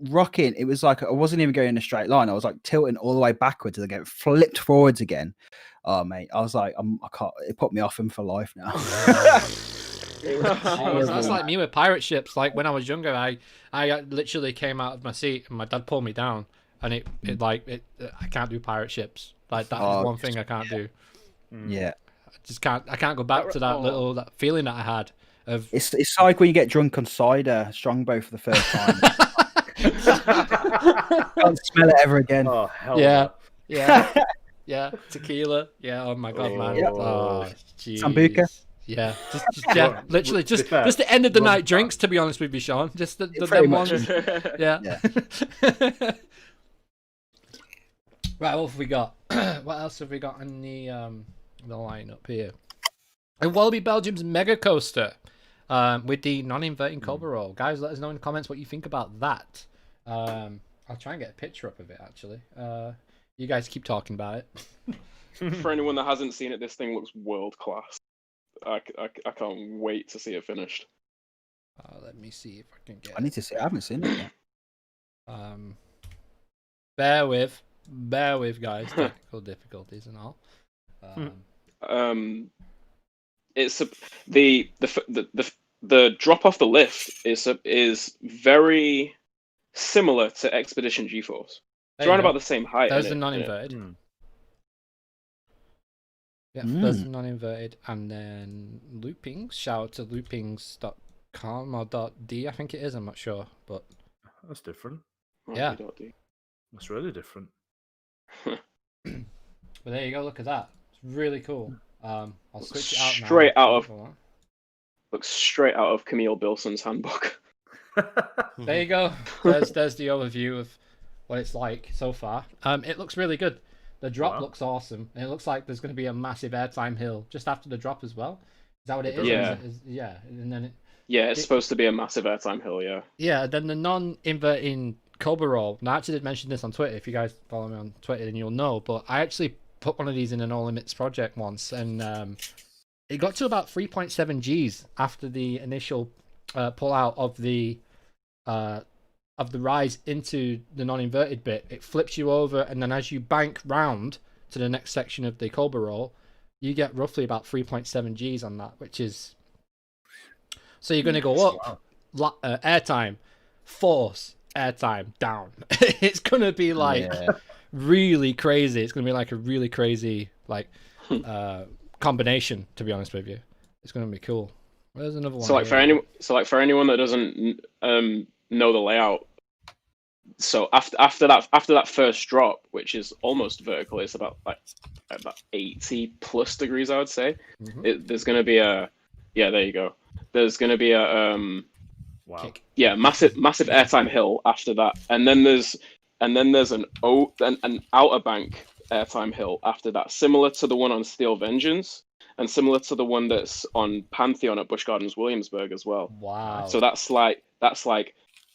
rocking. It was like I wasn't even going in a straight line. I was like tilting all the way backwards and again flipped forwards again. Oh mate, I was like, I can't. It put me off him for life now. That's like me with pirate ships. Like when I was younger, I literally came out of my seat and my dad pulled me down, and it I can't do pirate ships. Like that is one thing I can't do. Yeah, I just can't. I can't go back to that feeling that I had. It's like when you get drunk on cider, Strongbow for the first time. Can't smell it ever again. Oh hell yeah. Yeah, tequila. Yeah, oh my god, man. Yep. Oh, jeez. Sambuca. Yeah, literally, just the end of the night drinks. To be honest with you, Sean, just the them ones. Yeah. Right, what have we got? What else have we got in the lineup here? And Wallaby Belgium's Mega Coaster, with the non-inverting Cobra roll. Guys, let us know in the comments what you think about that. I'll try and get a picture up of it actually. You guys keep talking about it. For anyone that hasn't seen it, this thing looks world class. I can't wait to see it finished. Let me see if I can get. I need to see. I haven't seen it yet. Bear with, guys. Technical difficulties and all. It's the drop off the lift is very similar to Expedition GeForce. It's around about the same height. There's the non-inverted. Yeah, there's the non-inverted, and then loopings. Shout out to loopings.com or .d, I think it is. I'm not sure, but that's different. Yeah, that's really different. But there you go. Look at that. It's really cool. I'll switch it out now. Looks straight out of Camille Bilson's handbook. There you go. There's the overview of what it's like so far. It looks really good. The drop looks awesome, and it looks like there's going to be a massive airtime hill just after the drop as well. Is that what it is? Yeah. And then it's supposed to be a massive airtime hill. Yeah. Yeah. Then the non-inverting Cobra roll. Now, I actually did mention this on Twitter. If you guys follow me on Twitter, then you'll know. But I actually put one of these in an All Limits project once, and it got to about 3.7 Gs after the initial pull out of the rise into the non-inverted bit. It flips you over, and then as you bank round to the next section of the Cobra roll, you get roughly about 3.7 Gs on that, which is... So you're going to go up, airtime, force, airtime, down. It's going to be like really crazy. It's going to be like a really crazy combination, to be honest with you. It's going to be cool. There's another one. For anyone that doesn't know the layout, so after that first drop, which is almost vertical, it's about 80 plus degrees, I would say. There's going to be there you go. There's going to be a massive airtime hill after that, and then there's an outer bank airtime hill after that, similar to the one on Steel Vengeance and similar to the one that's on Pantheon at Busch Gardens Williamsburg as well. Wow! So that's like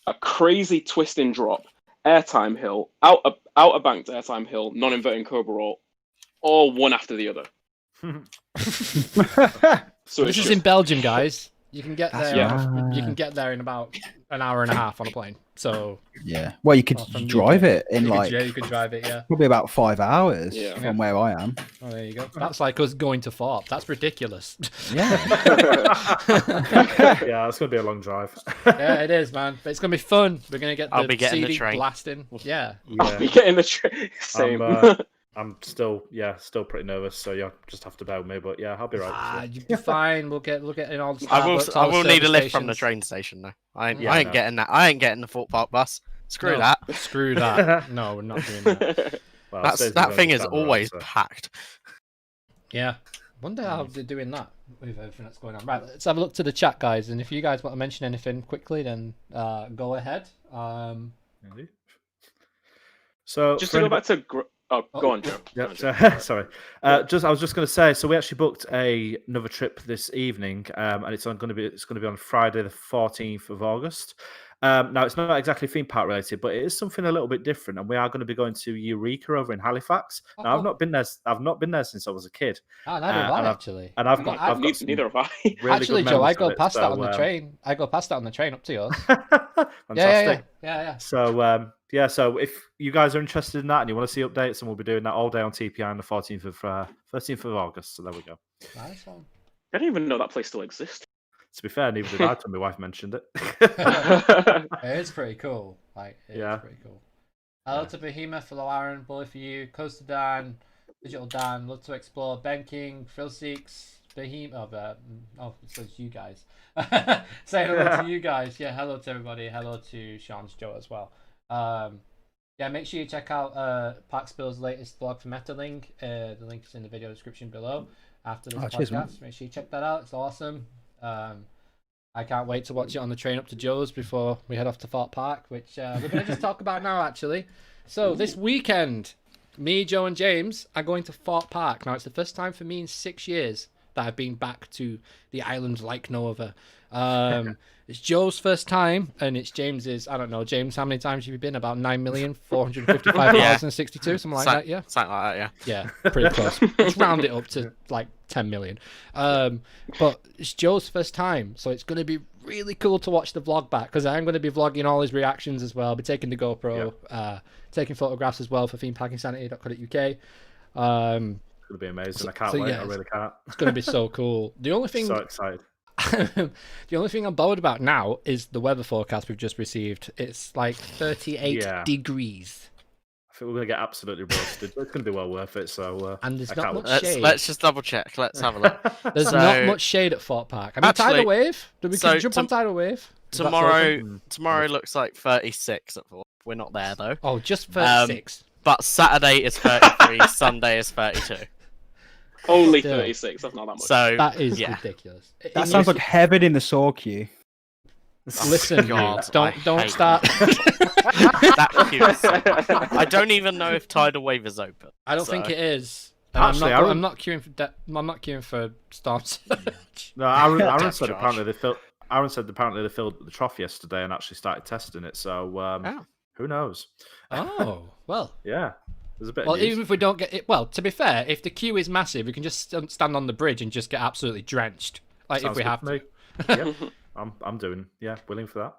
a crazy twist and drop, airtime hill, outer banked airtime hill, non-inverting cobra roll, all one after the other. So This is in Belgium, guys. You can get there. That's You can get there in about an hour and a half on a plane. So yeah. Well, you could from drive UK. it in like you could drive it. Yeah. probably about 5 hours Yeah. from where I am. Oh, there you go. That's like us going to Thorpe. That's ridiculous. Yeah. Yeah, it's going to be a long drive. Yeah, it is, man. But it's gonna be fun. We're gonna get I'll the be getting the CD train. blasting. Yeah. I'll be getting the same. I'm still pretty nervous, so you just have to bear with me. But yeah, I'll be right. You'll be fine. We'll get in all the. I will. Starbucks, I all the will need a service lift from the stations. train station though. I ain't Yeah, I know. getting that. I ain't getting the Thorpe Park bus. Screw No, that. Screw that. No, we're not doing that. Well, it saves me That loads thing of is time, though, always so. packed. Yeah. Wonder how they're doing that with everything that's going on. Right, let's have a look to the chat, guys. And if you guys want to mention anything quickly, then go ahead. So Just to go back to. Go on, Joe. Yeah, Go on, Joe. sorry. I was just going to say. So we actually booked another trip this evening, and it's going to be on Friday, the 14th of August. Now it's not exactly theme park related, but it is something a little bit different, and we are going to be going to Eureka over in Halifax. Now I've not been there. I've not been there since I was a kid. Oh, neither have I, actually. And I've got some Neither have I. really Actually, good Joe, I memories go of it, past that so, on the train. I go past that on the train up to yours. Fantastic. Yeah. So so if you guys are interested in that and you want to see updates, and we'll be doing that all day on TPI on the 13th of August. So there we go. Nice one. I didn't even know that place still exists. To be fair, neither did I till my wife mentioned it. It is pretty cool. Like, it's pretty cool. Hello to Behemoth, hello Aaron, Bully for you, Coaster Dan, Digital Dan, Love to Explore, Ben King, Phil Seeks, Behemoth. Oh, it says you guys. Say hello to you guys. Yeah, hello to everybody. Hello to Sean's Joe as well. Yeah, make sure you check out ParkSpill's latest blog for Metaling. The link is in the video description below after this podcast. Cheers, man. Make sure you check that out. It's awesome. I can't wait to watch it on the train up to Joe's before we head off to Thorpe Park, which we're going to just talk about now, actually. So this weekend, me, Joe, and James are going to Thorpe Park. Now, it's the first time for me in 6 years that I've been back to the island like no other. It's Joe's first time, and it's James's. I don't know, James, how many times have you been? About 9,455,062, something like that, yeah? Something like that, Yeah, pretty close. Let's round it up to like 10 million. But it's Joe's first time, so it's going to be really cool to watch the vlog back, because I'm going to be vlogging all his reactions as well. I'll be taking the GoPro, taking photographs as well for themeparkinsanity.co.uk. It's going to be amazing. I can't wait. Yeah, I really can't. It's going to be so cool. The only thing... So excited. The only thing I'm bothered about now is the weather forecast we've just received. It's like 38 degrees. I think we're going to get absolutely roasted. It's going to be well worth it. So and there's I not can't much wait. shade. Let's just double check. Let's have a look. There's not much shade at Thorpe Park. I mean, tidal wave. Did we jump on tidal wave? Is that Tomorrow looks like 36 at Thorpe. We're not there though. Oh, just 36. But Saturday is 33. Sunday is 32. Only 36. That's not that much. So that is ridiculous. That sounds like heaven in the saw queue. Listen, God, don't start. That queue is so bad. I don't even know if tidal wave is open. I don't think it is. And Actually, I'm not queuing for. I'm not queuing for Storm Surge. No, Aaron Death said charge. apparently they filled. Aaron said apparently they filled the trough yesterday and actually started testing it. So who knows? Oh well. Yeah, there's a bit. Well, of news. even if we don't get it, well, to be fair, if the queue is massive, we can just stand on the bridge and just get absolutely drenched. Like Sounds if we good have to to. me. Yeah, I'm doing. Yeah, willing for that.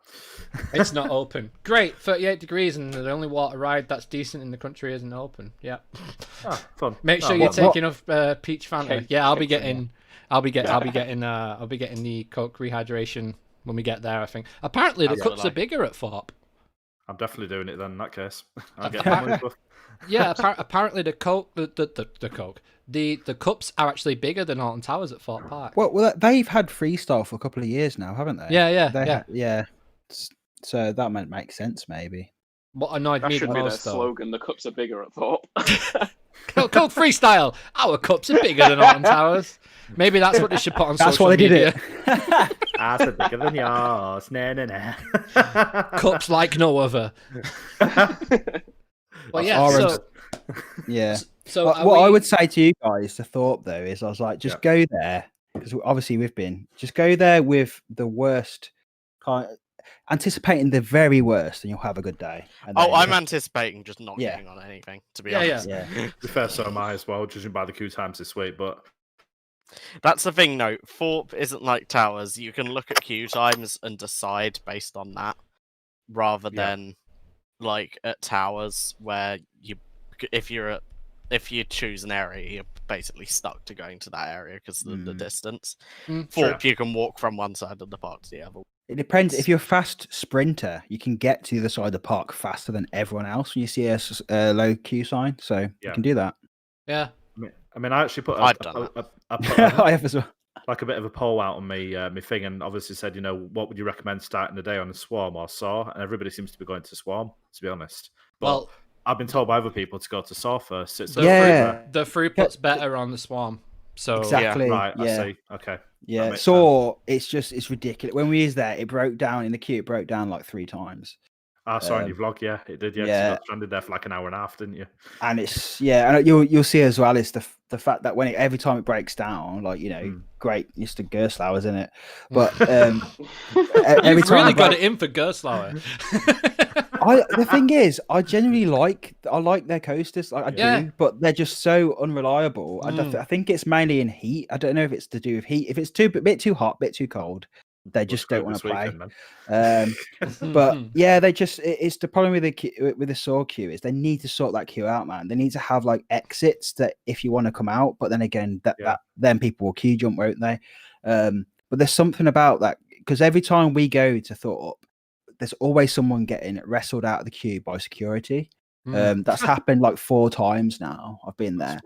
It's not open. Great, 38 degrees, and the only water ride that's decent in the country isn't open. Yeah. Oh, fun. Make sure you're taking off peach Fanta. Yeah, I'll be getting the Coke rehydration when we get there. I think. Apparently, the cups are bigger at Thorpe. I'm definitely doing it then. In that case, I'll get my money's worth. Yeah, apparently the Coke, the cups are actually bigger than Alton Towers at Thorpe Park. Well, they've had freestyle for a couple of years now, haven't they? Yeah. So that might make sense, maybe. What annoyed That me should the be their most, though. slogan. The cups are bigger at Thorpe. Coke freestyle. Our cups are bigger than Alton Towers. Maybe that's what they should put on That's social why they media. did it. I said bigger than yours. Nah. Cups like no other. Well, yeah. Orange. So, Yeah. so What I would say to you guys, to Thorpe though, is I was like, just go there because obviously we've been. Just go there with the worst kind. anticipating the very worst, and you'll have a good day. And Oh, then- I'm anticipating just not Yeah. getting on anything, to be Yeah, yeah. honest. Yeah. To be fair, so am I as well, judging by the queue times this week. But That's the thing, though. Thorpe isn't like Towers. You can look at queue times and decide based on that, rather Yeah. than like at Towers, where if you choose an area, you're basically stuck to going to that area because of the distance. Thorpe, you can walk from one side of the park to the other. It depends. If you're a fast sprinter, you can get to the other side of the park faster than everyone else when you see a low queue sign. So you Yeah. can do that. Yeah. I mean, I actually put I've done I put I have as well. like a bit of a poll out on my thing, and obviously said, what would you recommend starting the day on, a Swarm or Saw? And everybody seems to be going to Swarm, to be honest. But Well, I've been told by other people to go to Saw first. It's Yeah. the throughput's better on the Swarm. So Exactly. Right, Yeah. I see. Okay. Yeah. makes So it's ridiculous. When we was there, it broke down in the queue. It broke down like 3 times. I saw in your vlog, yeah, it did. Yeah, 'cause yeah. you got stranded there for like an hour and a half, didn't you? And it's and you'll see as well is the fact that every time it breaks down, like great Mr. Gerstlauer, isn't it? But every You've time really it got break- it in for Gerstlauer. the thing is, I genuinely like their coasters, like I Yeah. do, but they're just so unreliable. I think it's mainly in heat. I don't know if it's to do with heat. If it's a bit too hot, bit too cold, they just don't want to play. But yeah, it's the problem with the saw queue is they need to sort that queue out, man. They need to have like exits that if you want to come out, but then again then people will queue jump, won't they? But there's something about that because every time we go to Thorpe, there's always someone getting wrestled out of the queue by security. That's happened like 4 times now. I've been there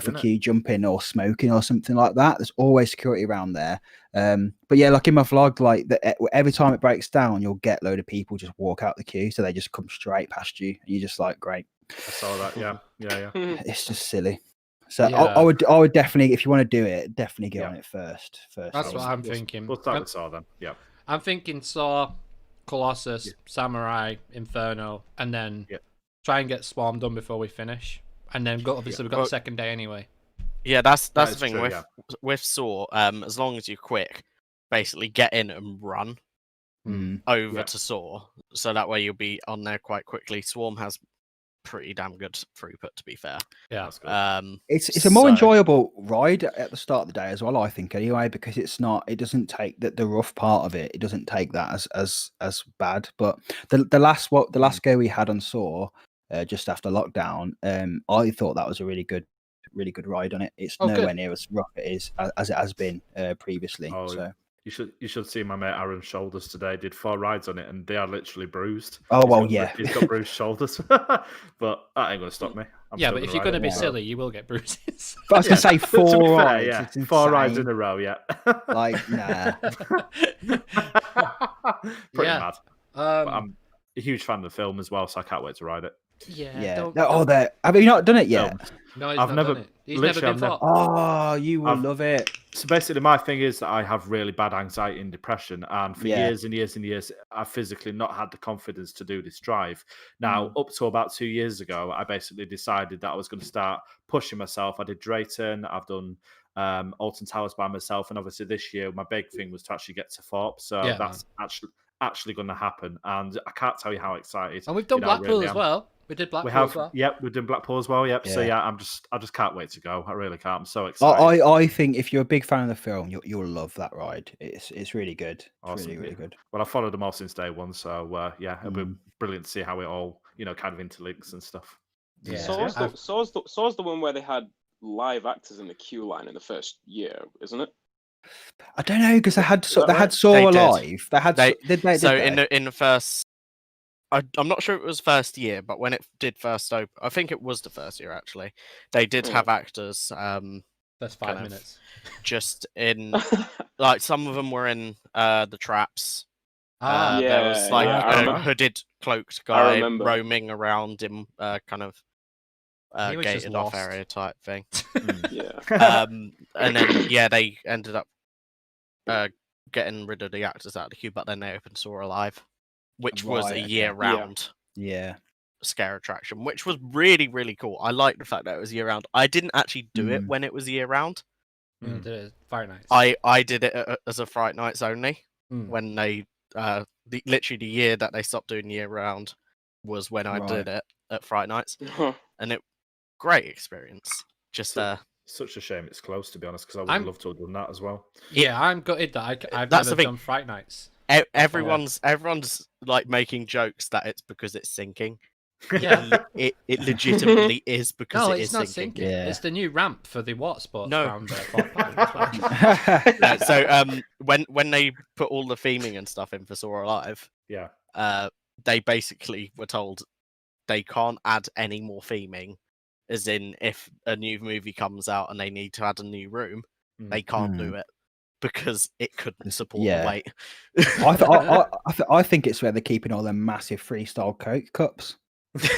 for queue jumping or smoking or something like that. There's always security around there. But yeah, like in my vlog, like every time it breaks down, you'll get a load of people just walk out the queue, so they just come straight past you. And you're just like, great. I saw that. Yeah. It's just silly. So Yeah. I would definitely, if you want to do it, definitely get on it first. That's what I'm thinking. We'll start with Saw then. Yeah. I'm thinking Saw, Colossus, Samurai, Inferno, and then try and get Swarm done before we finish. And then obviously we've got the second day anyway. Yeah, that's the is thing true, with Saw. As long as you're quick, basically get in and run over to Saw, so that way you'll be on there quite quickly. Swarm has pretty damn good throughput, to be fair. Yeah, That's good. It's a more enjoyable ride at the start of the day as well, I think, anyway, because it doesn't take the rough part of it. It doesn't take that as bad. But the last go we had on Saw, just after lockdown, I thought that was a really good ride on it. It's nowhere near as rough as it has been previously. So you should see my mate Aaron's shoulders today. Did 4 rides on it, and they are literally bruised. Oh well, yeah. He's got bruised shoulders, but that ain't going to stop me. But if you're going to be silly, you will get bruises. But I was going to say 4 rides. Yeah, it's 4 rides insane. in a row. Yeah, Like nah. Pretty mad. But Um, I'm a huge fan of the film as well, so I can't wait to ride it. yeah. Have you not done it yet? No, he's I've not never- done it. He's never literally, been I've fought. Oh, you will love it. So basically, my thing is that I have really bad anxiety and depression, and for years and years and years, I've physically not had the confidence to do this drive. Now, up to about 2 years ago, I basically decided that I was going to start pushing myself. I did Drayton, I've done Alton Towers by myself, and obviously this year, my big thing was to actually get to Thorpe. So that's actually going to happen, and I can't tell you how excited. And we've done Blackpool as well. We did Blackpool as well. Yep, we've done Blackpool as well. Yep. Yeah. So I just can't wait to go. I really can't. I'm so excited. I think if you're a big fan of the film, you'll love that ride. It's really good. It's Awesome, really, really good. Well, I've followed them all since day one, so it'll be brilliant to see how it all kind of interlinks and stuff. Yeah. Saw's the one where they had live actors in the queue line in the first year, isn't it? I don't know because they had Saw They did. alive. They had In the first, I'm not sure it was first year, but when it did first open, I think it was the first year actually. They did have actors. That's 5 minutes. Just in, like some of them were in the traps. There was like a hooded, cloaked guy roaming around in kind of gated off area type thing. And then they ended up getting rid of the actors out of the queue, but then they opened Saw Alive, which was a year-round scare attraction, which was really, really cool. I like the fact that it was year-round. I didn't actually do it when it was year-round. Did it Fright Nights. I did it as a Fright Nights only when they literally the year that they stopped doing year round was when I did it at Friday nights, and it great experience. Just such a shame it's close, to be honest, because I would love to have done that as well. Yeah, I'm gutted that I've That's never the thing. done Fright Nights. Everyone's like making jokes that it's because it's sinking. Yeah. It legitimately is because No, it it's is not sinking. sinking. Yeah. It's the new ramp for the water sports No. around Thorpe Park. That's why. So when they put all the theming and stuff in for Saw Alive, they basically were told they can't add any more theming, as in if a new movie comes out and they need to add a new room, they can't do it because it couldn't support the weight. I think it's where they're keeping all them massive freestyle Coke cups. That's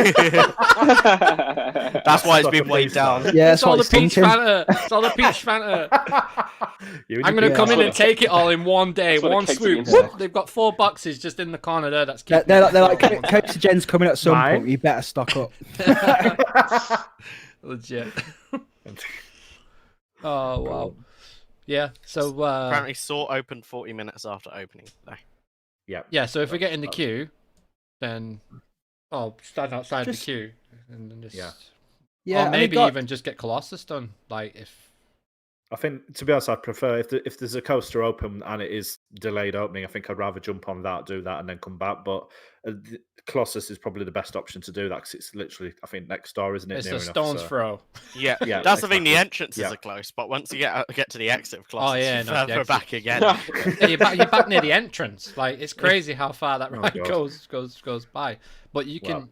why it's been weighed down. Yeah, it's all the peach Fanta. It's all the peach Fanta. I'm going to come in and take it all in one day, one swoop. They've got 4 boxes just in the corner there. That's they're like CoasterGen's coming at some point. You better stock up. Legit. Oh wow. Yeah. So apparently, Saw opened 40 minutes after opening today. Yeah. So if we get in the queue, then stand outside the queue and then just or maybe even just get Colossus done. Like if I think, to be honest, I'd prefer if there's a coaster open and it is delayed opening. I think I'd rather jump on that, do that, and then come back. But Colossus is probably the best option to do that because it's literally, I think, next door, isn't it? It's a stone's throw. Yeah, that's the thing. The entrances are close, but once you get to the exit of Colossus, you're further back again. You're back near the entrance. Like it's crazy how far that ride goes by. But you can.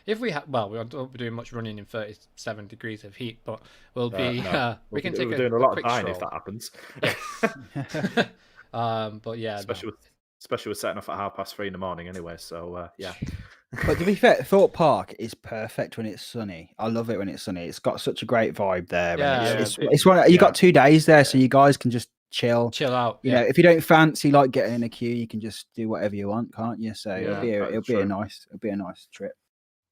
If we we won't be doing much running in 37 degrees of heat, but we'll be we can take we're doing a lot of dying stroll. if that happens. But yeah, especially with setting off at 3:30 in the morning anyway. So yeah. But to be fair, Thorpe Park is perfect when it's sunny. I love it when it's sunny. It's got such a great vibe there. Yeah, it's one. You got 2 days there, so you guys can just chill out. You know, if you don't fancy like getting in a queue, you can just do whatever you want, can't you? So it'll be a nice trip.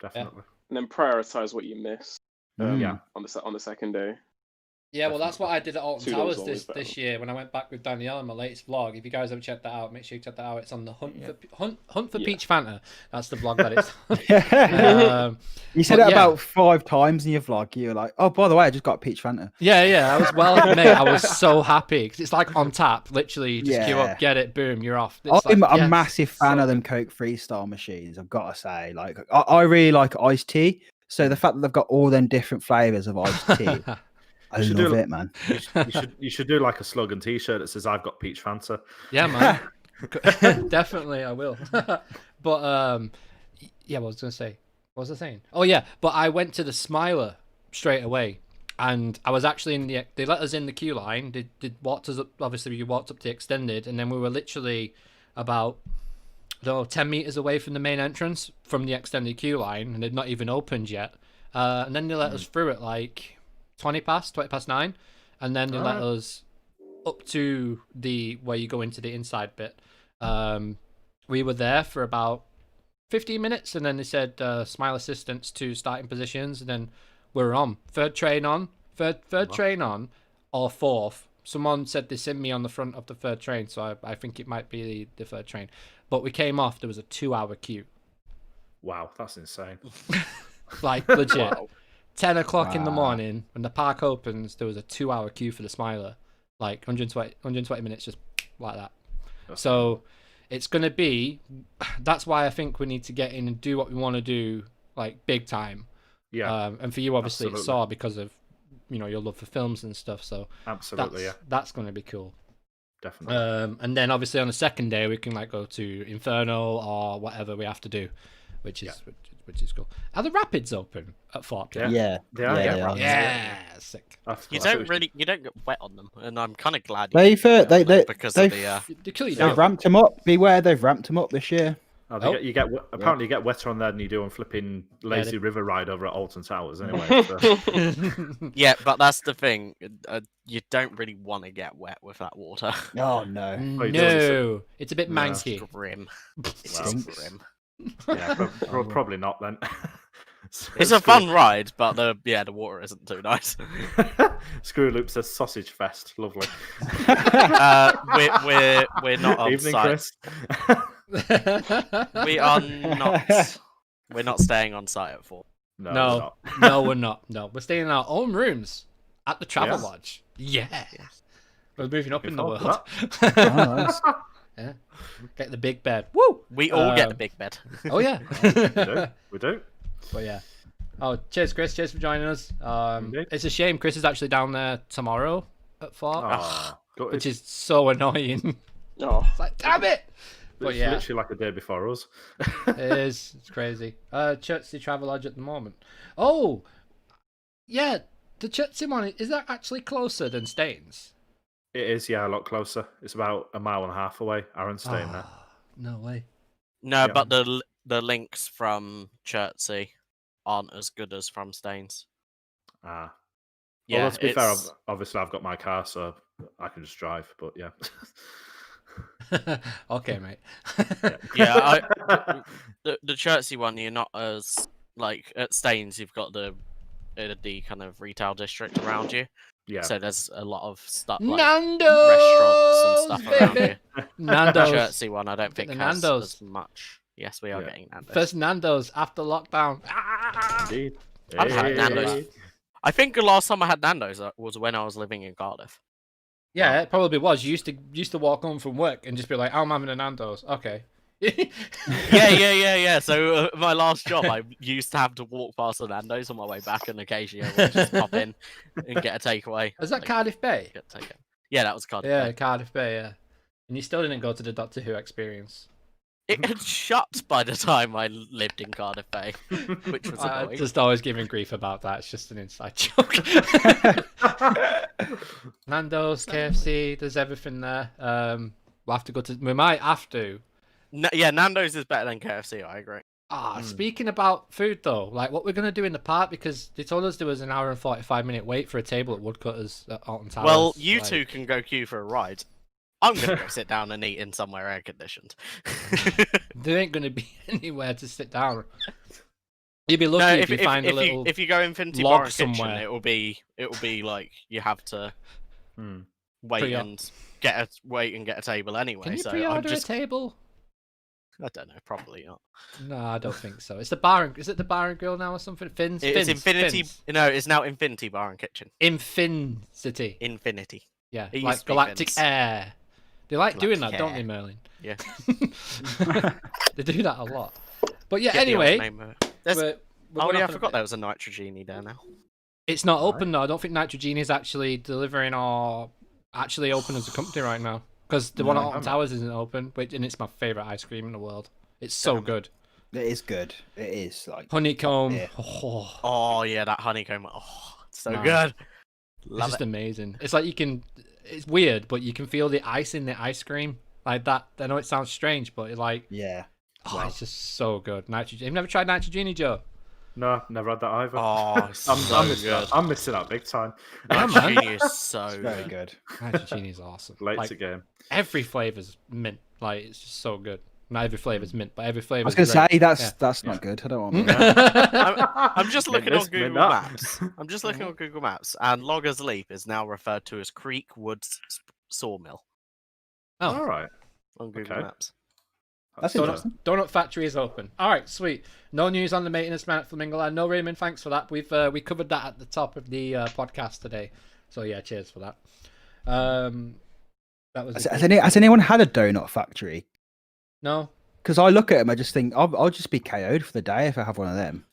Definitely. And then prioritize what you miss. On the second day. Yeah, well, that's what I did at Alton Towers this year when I went back with Danielle in my latest vlog. If you guys haven't checked that out, make sure you check that out. It's on the Hunt for Peach Fanta. That's the vlog that it's. You said it about 5 times in your vlog. You were like, "Oh, by the way, I just got Peach Fanta." Yeah. Mate, I was so happy because it's like on tap. Literally, just queue up, get it, boom, you're off. I'm a massive fan of them Coke Freestyle machines. I've got to say, like, I really like iced tea. So the fact that they've got all them different flavors of iced tea. I love it, man. You should do like a slogan T-shirt that says "I've got Peach Fanta." Yeah, man. Definitely, I will. But what was I gonna say? What was I saying? Oh yeah, but I went to the Smiler straight away, and I was actually in the. They let us in the queue line. They walked us up. Obviously, we walked up to the extended, and then we were literally about 10 meters away from the main entrance from the extended queue line, and they'd not even opened yet. And then they let us through at like 20 past 9, and then they let us up to the where you go into the inside bit. We were there for about 15 minutes, and then they said smile assistance to starting positions, and then we're on third train on, or fourth. Someone said they sent me on the front of the third train, so I think it might be the third train. But we came off, there was a 2-hour queue. Wow, that's insane. Like legit. Wow. 10 o'clock in the morning, when the park opens, there was a 2-hour queue for the Smiler. Like 120 minutes just like that. So it's going to be, that's why I think we need to get in and do what we want to do, like big time. Yeah. And for you, obviously, it's Saw because of, your love for films and stuff. So absolutely, that's going to be cool. Definitely. And then obviously on the second day, we can like go to Inferno or whatever we have to do, which is cool. Are the rapids open at Thorpe? Yeah. Yeah, sick. You don't get wet on them, and I'm kind of glad. They've ramped them up. Beware, they've ramped them up this year. You get wetter on there than you do on flipping Lazy River ride over at Alton Towers. Anyway, so. Yeah, but that's the thing. You don't really want to get wet with that water. Oh no, no, it's a bit manky. It's grim. Stinks. Yeah, probably not then. It's a fun ride, but the water isn't too nice. Screw Loop says sausage fest. Lovely. We're not on Evening, site. Chris. We are not. We're not staying on site at 4. No, we're No, not. no, we're not. No, we're staying in our own rooms at the travel Yeah. lodge. Yeah. We're moving up in the Looking world. forward Oh, nice. Yeah. Get the big bed. Woo! We all get the big bed. Oh yeah. We do. But yeah. Oh, cheers, Chris. Cheers for joining us. Indeed. It's a shame Chris is actually down there tomorrow at 4, Oh, which is so annoying. Oh, It's like, damn it! But it's yeah, literally like a day before us. it is. It's crazy. Chertsey Travel Lodge at the moment. Oh, yeah. The Chertsey one, is that actually closer than Staines? It is, yeah, a lot closer. It's about a mile and a half away. Aaron's staying there. Ah, no way. No, Yeah. but the links from Chertsey aren't as good as from Staines. Ah. Yeah, Well, to be fair, it's- obviously I've got my car, so I can just drive. But yeah. Okay, mate. yeah. The Chertsey one, you're not as like at Staines. You've got the kind of retail district around you, Yeah. so there's a lot of stuff like Nando's! restaurants and stuff around baby! you. The Nando's. Chertsey one, I don't Get think the has Nando's. as much. Yes, we are Yeah. getting Nando's. First Nando's after lockdown. Ah! Indeed. I've had Nando's. Hey. I think the last time I had Nando's was when I was living in Cardiff. Yeah, it probably was. You used to walk home from work and just be like, "I'm having a Nando's." Okay. Yeah. So my last job, I used to have to walk past the Nando's on my way back, and occasionally I would just pop in and get a takeaway. Is that Cardiff Bay? Get a takeaway. Yeah, that was Cardiff. Yeah, Bay. Cardiff Bay. Yeah. And you still didn't go to the Doctor Who experience. It had shut by the time I lived in Cardiff Bay, which was I'm annoying. just always giving grief about that. It's just an inside joke. Nando's, KFC, there's everything there. We'll have to go to. We might have to. Yeah, Nando's is better than KFC. I agree. Speaking about food though, like what we're gonna do in the park, because they told us there was an hour and 45-minute wait for a table at Woodcutters at Alton Towers. Well, you like- two can go queue for a ride. I'm gonna go sit down and eat in somewhere air conditioned. There ain't gonna be anywhere to sit down. You'd be lucky if you find a little. if you go Infinity log Bar and Kitchen, somewhere. it will be like you have to wait Pre-op. and get a table anyway. Can you so I'm pre-order just a table? I don't know, probably not. No, I don't think so. It's the bar. Is it the Bar and Grill now or something? Fins. It's Fins, Infinity. Fins. No, it's now Infinity Bar and Kitchen. Infinity. Infinity. Yeah, It used like to be Galactic Fins. Air. They like doing that, Galactic don't they, Air. Merlin? Yeah. They do that a lot. But yeah, Get the old anyway, name of it. There's- we're Oh going yeah, I off on a forgot bit. there was a Nitrogenie there now. It's not open though. I don't think Nitrogene is actually delivering or actually open as a company right now, because the one at Alton Towers isn't open. And it's my favorite ice cream in the world. It's so good. It is good. It is like Honeycomb. Yeah. Oh, Oh yeah, that honeycomb. Oh, it's so Man. good. it's Love just it. amazing. It's like you can. It's weird, but you can feel the ice in the ice cream like that. I know it sounds strange, but it like yeah. it's just so good. Nitrogene. You've never tried Nitrogene, Joe? No, never had that either. Oh, it's I'm so missing good. out. I'm missing out big time. Yeah, man. Nitrogenie is so It's very good. good. Nitrogene is awesome. Late Like, to game. every flavor's mint. Like it's just so good. Not every flavor's mint, but every I flavor. was going to say that's not good. I don't want to. I'm just looking this, on mint Google that. Maps. I'm just looking on Google Maps, and Loggers Leap is now referred to as Creek Woods Sawmill Oh, All right. on Google Okay. Maps. That's Donut- interesting. Donut Factory is open. All right, sweet. No news on the maintenance man at Flamingo Land. No, Raymond, thanks for that. We covered that at the top of the podcast today. So yeah, cheers for that. That was Has anyone had a donut factory? no. Because I look at them, I just think I'll just be KO'd for the day if I have one of them.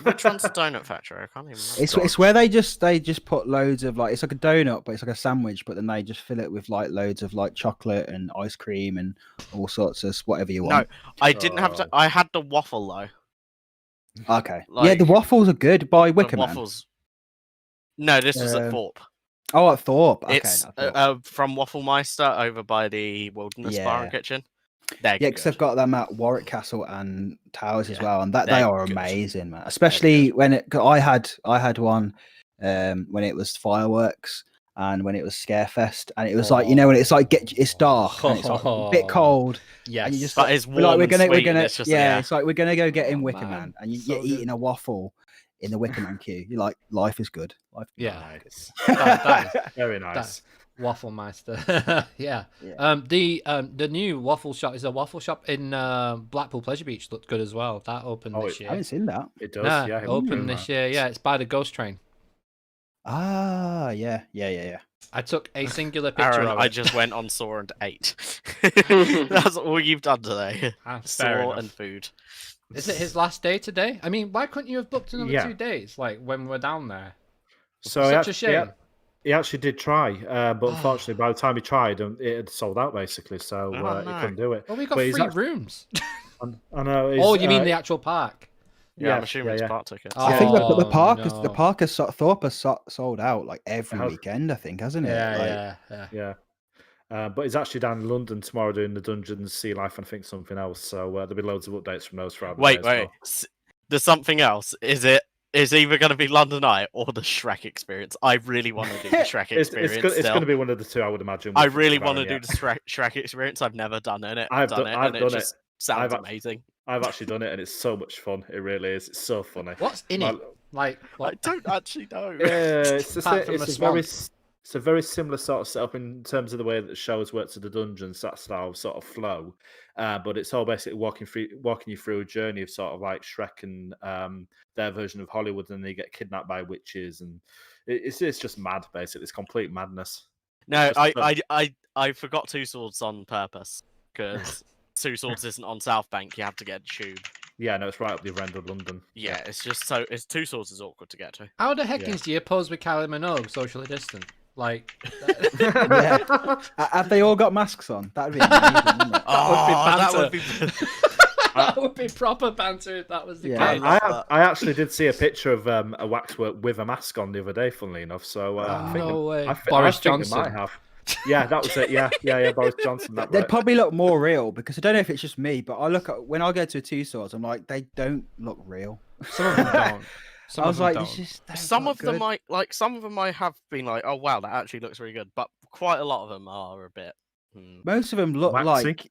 Which one's the donut factory? I can't even remember. It's where they just put loads of like, it's like a donut, but it's like a sandwich, but then they just fill it with like loads of like chocolate and ice cream and all sorts of whatever you No, want. I didn't have to. Oh. I had the waffle though. Okay. Yeah, like, the waffles are good by The Wickerman. waffles. No, this was at Um, Thorpe. Oh, at Thorpe. Okay. It's not Thorpe. from Waffle Meister over by the Wilderness Bar and Yeah. Kitchen. They're Yeah, because good. they've got them at Warwick Castle and Towers as Yeah, well, and they they're are good. amazing, man. Especially when it, 'cause I had one when it was fireworks and when it was Scarefest, and it was like, you know, when it's like it's dark and it's like a bit cold, Yes. and you just But it's we're like warm we're and gonna sweet, and it's just, yeah. it's like we're gonna go get in Oh, Wicker man. Man, and So you're good. eating a waffle in the Wicker Man queue. You're like, life is good. Life is Yeah. good. That is- Very nice. Waffle Meister. Yeah. Yeah. The new waffle shop is a waffle shop in Blackpool Pleasure Beach. Looked good as well. That opened this I year. haven't seen that. It does. Nah, Yeah. it opened was this year. Yeah, it's by the Ghost Train. Yeah. I took a singular picture Aaron, of I it. just went on Saw and ate. That's all you've done today. Fair Saw enough. and food. Is it his last day today? I mean, why couldn't you have booked another Yeah. 2 days? Like when we're down there. So Such a shame. he actually did try, but unfortunately, by the time he tried, it had sold out basically. So Oh, he no. couldn't do it. Well, we got But he's free act- rooms. I know. Oh, you mean the actual park? Yeah, I'm assuming it's part tickets. I think the Oh, park no. the park has Thorpe has sold out like every has. weekend, I think, hasn't it? Yeah, Like, yeah. But he's actually down in London tomorrow doing the Dungeons, Sea Life, and I think something else. So there'll be loads of updates from those throughout the day Wait. as well. There's something else. It's either going to be London Eye or the Shrek experience. I really want to do the Shrek experience. It's going to be one of the two, I would imagine. I with really Aaron, want to yeah. do the Shrek experience. I've never done it. I've done and it. it just sounds I've- amazing. I've actually done it, and it's so much fun. It really is. It's so funny. What's in it? Like, I what? don't actually know. Yeah, it's Apart from the a very similar sort of setup in terms of the way that the shows work to the dungeons, that style sort of flow. But it's all basically walking you through a journey of sort of like Shrek and their version of Hollywood, and they get kidnapped by witches, and it's just mad. Basically, it's complete madness. No, Just I forgot Two Swords on purpose because Two Swords isn't on South Bank. You have to get a tube. Yeah, no, it's right up the end of London. Yeah, it's Two Swords is awkward to get to. How the heckins do you pose with Kylie Minogue socially distant? Like, yeah. Have they all got masks on? That'd be amazing, wouldn't it? That banter. would be. that would be proper banter if that was the Yeah. case. I actually did see a picture of a waxwork with a mask on the other day, funnily enough. So I think no way. Boris Boris Johnson Johnson. might have. Yeah, that was it. Yeah, Boris Johnson. That They'd worked. probably look more real because I don't know if it's just me, but when I go to a Two Swords, I'm like, they don't look real. Some of them don't. Some I of was them like, don't. this is Some of them might have been like, oh wow, that actually looks really good, but quite a lot of them are a bit. Most of them look Waxy. like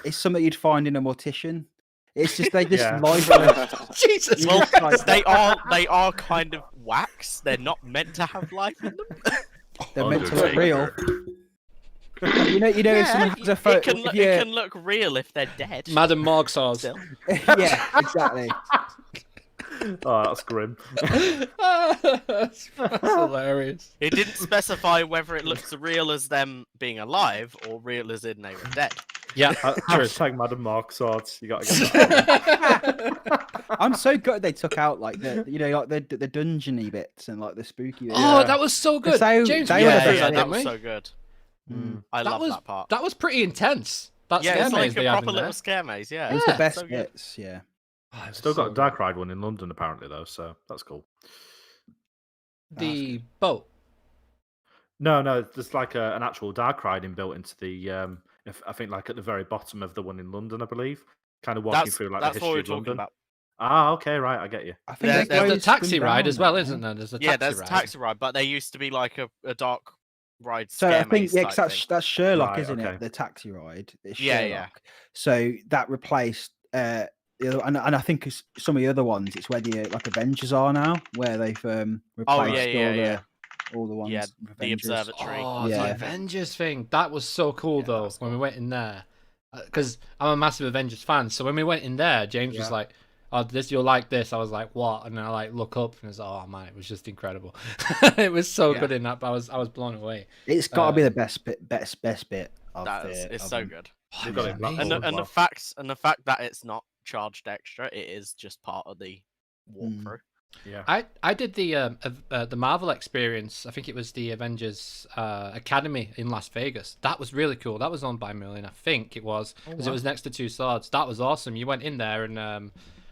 it's something you'd find in a mortician. It's just they just Yeah. lifeless. Jesus Well, Christ. they are kind of wax. They're not meant to have life in them. They're meant to look real. You know, if someone has a photo. It can look real if they're dead. Madam Morg saws. Still. Yeah, exactly. Oh, that's grim. that's hilarious. It didn't specify whether it looks real as them being alive or real as in they were dead. Yeah, Hashtag Madam Mark Swords. You got to get that. I'm so good they took out like the dungeony bits and like the spooky bits. Oh, that was so good. They- James, they we were went the through best that, that didn't was we? so good. Mm. I That love was that part. That was pretty intense. That Yeah, scare it's maze like a they had proper in little there. scare maze. Yeah, It was Yeah, the best so good. bits, yeah. Oh, it was Still got so a dark ride one in London apparently though, so that's cool. good. The boat. No, there's like an actual dark ride built into the. I think like at the very bottom of the one in London, I believe. Kind of walking through like the That's what history we're of talking London. about. Ah, okay, right, I get you. I think Yeah, they There's the closed taxi them ride down as well, now. isn't there? There's a Yeah, taxi there's a ride. taxi ride, but there used to be like a dark ride. So scare I think maze yeah, type 'cause thing. that's Sherlock, Right, isn't okay. it? The taxi ride. It's Yeah, Sherlock. yeah. So that replaced the other, and I think some of the other ones. It's where the like Avengers are now, where they've replaced all the ones. Yeah, with the Avengers. observatory. Oh, the Yeah. Avengers thing. That was so cool, Yeah, though, that was when we cool. went in there. Because I'm a massive Avengers fan. So when we went in there, James was Yeah. like, oh, you'll like this. I was like, what? And then I like look up and it's like, oh, man, it was just incredible. It was so Yeah. good in that, but I was blown away. It's got to be the best bit of It's of so them. good. Oh, They've it got was it black amazing. hole. And well. the fact that it's not charged extra, it is just part of the walkthrough. Yeah. I did the Marvel experience. I think it was the Avengers Academy in Las Vegas. That was really cool. That was owned by Merlin, I think it was, because it was next to Two Swords. That was awesome. You went in there and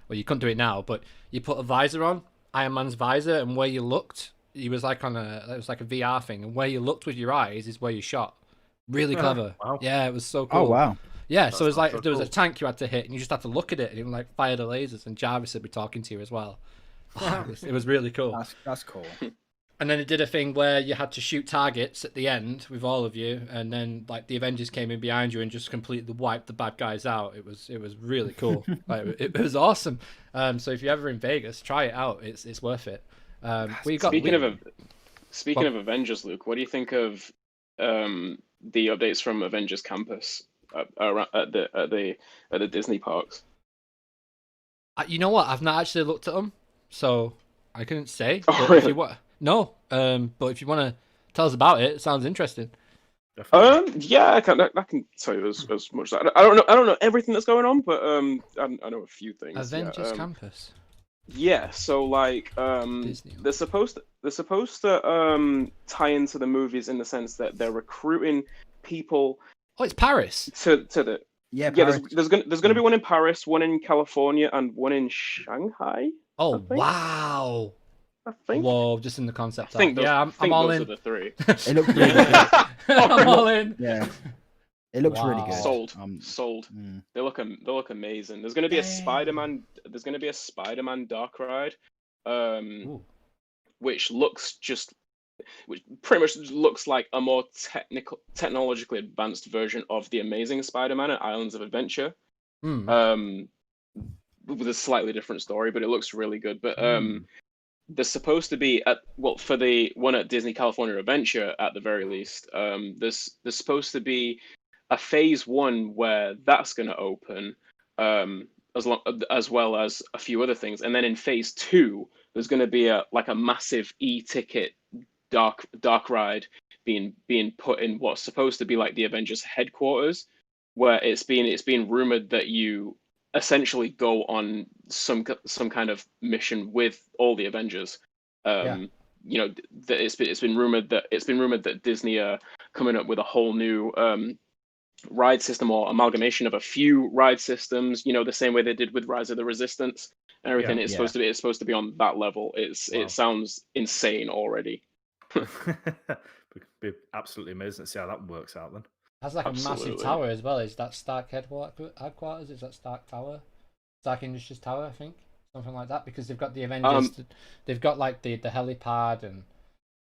well, you couldn't do it now, but you put a visor on, Iron Man's visor, and where you looked, it was like it was like a VR thing, and where you looked with your eyes is where you shot. Really clever. Wow. Yeah, it was so cool. Oh wow! Yeah, so it was like so if there was a cool. tank you had to hit, and you just had to look at it, and it would like fire the lasers, and Jarvis would be talking to you as well. Oh, it was really cool. That's cool. And then it did a thing where you had to shoot targets at the end with all of you, and then like the Avengers came in behind you and just completely wiped the bad guys out. It was really cool. Like, it was awesome. So if you're ever in Vegas, try it out. It's worth it. Speaking of Avengers, Luke, what do you think of the updates from Avengers Campus at the Disney parks? You know what? I've not actually looked at them, so I couldn't say. Oh, But really? if you want, no. But if you want to tell us about it, it sounds interesting. Yeah, I can tell you as much. I don't know everything that's going on, but I know a few things. Avengers Campus. Yeah, so like Disney. they're supposed to tie into the movies in the sense that they're recruiting people Oh, it's Paris. to the Yeah, yeah. Paris. There's gonna be one in Paris, one in California, and one in Shanghai. Oh, I think. wow. I think. Whoa, just in the concept I think art. those, Yeah, I think I'm all those in. are the three. It looks really good. I'm all in. Yeah, it looks really Wow. good. Sold. Sold. They look amazing. There's gonna be a Damn. Spider-Man. There's gonna be a Spider-Man dark ride, Ooh. which pretty much looks like a more technologically advanced version of the Amazing Spider-Man at Islands of Adventure. With a slightly different story, but it looks really good. But there's supposed to be for the one at Disney California Adventure at the very least. There's supposed to be a phase 1 where that's going to open, as well as a few other things, and then in phase 2 there's going to be a massive e-ticket dark ride being put in what's supposed to be like the Avengers headquarters, where it's been rumored that you essentially go on some kind of mission with all the Avengers. You know, that it's been rumored that Disney are coming up with a whole new ride system, or amalgamation of a few ride systems. You know, the same way they did with Rise of the Resistance and everything. It's supposed to be on that level. It sounds insane already. It'd be absolutely amazing to see how that works out then. That's like a massive tower as well. Is that Stark headquarters? Is that Stark Tower? Stark Industries Tower, I think. Something like that, because they've got the Avengers. They've got like the helipad and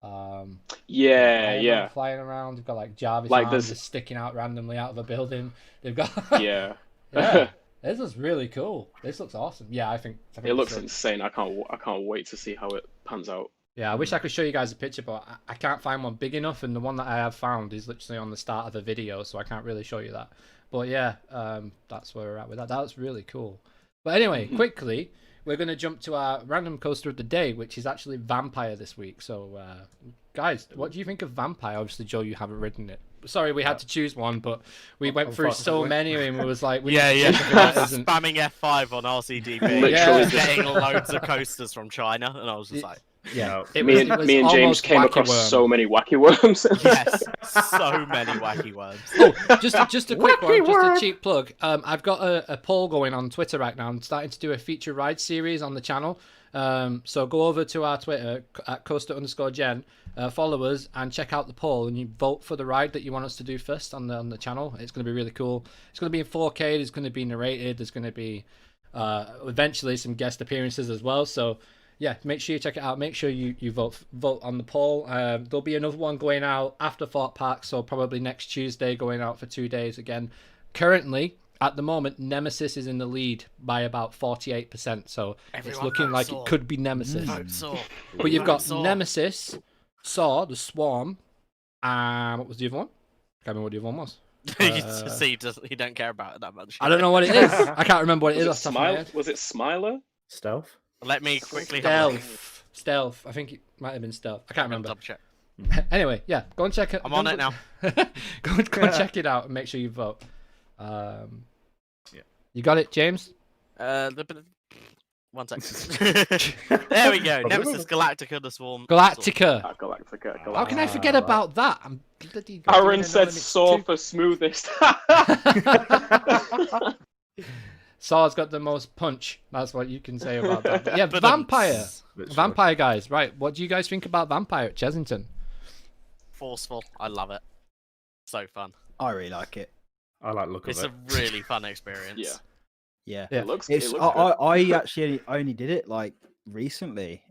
Iron Man flying around. They've got like Jarvis arms just sticking out randomly out of a building. They've got yeah. This is really cool. This looks awesome. Yeah, I think it looks insane. I can't wait to see how it pans out. Yeah, I wish I could show you guys a picture, but I can't find one big enough, and the one that I have found is literally on the start of a video, so I can't really show you that. But yeah, that's where we're at with that. That's really cool. But anyway, quickly, we're going to jump to our random coaster of the day, which is actually Vampire this week. So, guys, what do you think of Vampire? Obviously, Joe, you haven't ridden it. Sorry, we had to choose one, but we went through so many, and we was like, spamming F5 on RCDB, literally getting loads of coasters from China, and I was just like, me and James came across so many wacky worms. Yes, so many wacky worms. Oh, just a quick one, just a cheap plug. I've got a poll going on Twitter right now. I'm starting to do a feature ride series on the channel. So go over to our Twitter at @coaster_gen, follow us and check out the poll, and you vote for the ride that you want us to do first on the channel. It's going to be really cool. It's going to be in 4K. There's going to be narrated. There's going to be eventually some guest appearances as well. So yeah, make sure you check it out. Make sure you vote on the poll. There'll be another one going out after Thorpe Park, so probably next Tuesday, going out for 2 days again. Currently, at the moment, Nemesis is in the lead by about 48%, so it's looking like it could be Nemesis. But you've got Nemesis, Saw, the Swarm, and what was the other one? I can't remember what the other one was. See, he don't care about it that much. I don't know what it is. I can't remember what it is off the top of my head. Was it Smiler? Stealth? Let me quickly Stealth. I think it might have been Stealth. I can't remember. Double check. Anyway, yeah, go and check it. I'm on it now. go and check it out and make sure you vote. You got it, James? 1 second. There we go. Nemesis, Galactica, the Swarm. Galactica. Galactica. How can I forget about that? I'm bloody. Aaron said Saw for smoothest. Saw's got the most punch. That's what you can say about that. But yeah, Vampire. Vampire, guys. Right. What do you guys think about Vampire at Chessington? Forceful. I love it. So fun. I really like it. I like the look of it. It's a really fun experience. Yeah. It looks good. I actually only did it like recently.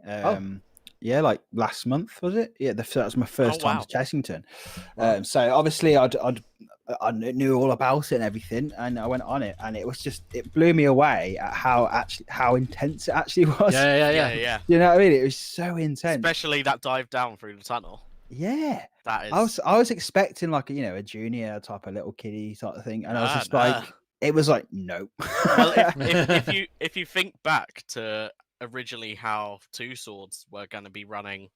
Yeah, like last month, was it? Yeah, that was my first time to Chessington. So obviously I'd I knew all about it and everything, and I went on it, and it blew me away at how intense it actually was. Yeah. You know what I mean? It was so intense, Especially that dive down through the tunnel. Yeah, That is. I was expecting like a junior type of little kiddie sort of thing, and I was just Nah. like, it was like no. Well, if you think back to originally how Two Swords were going to be running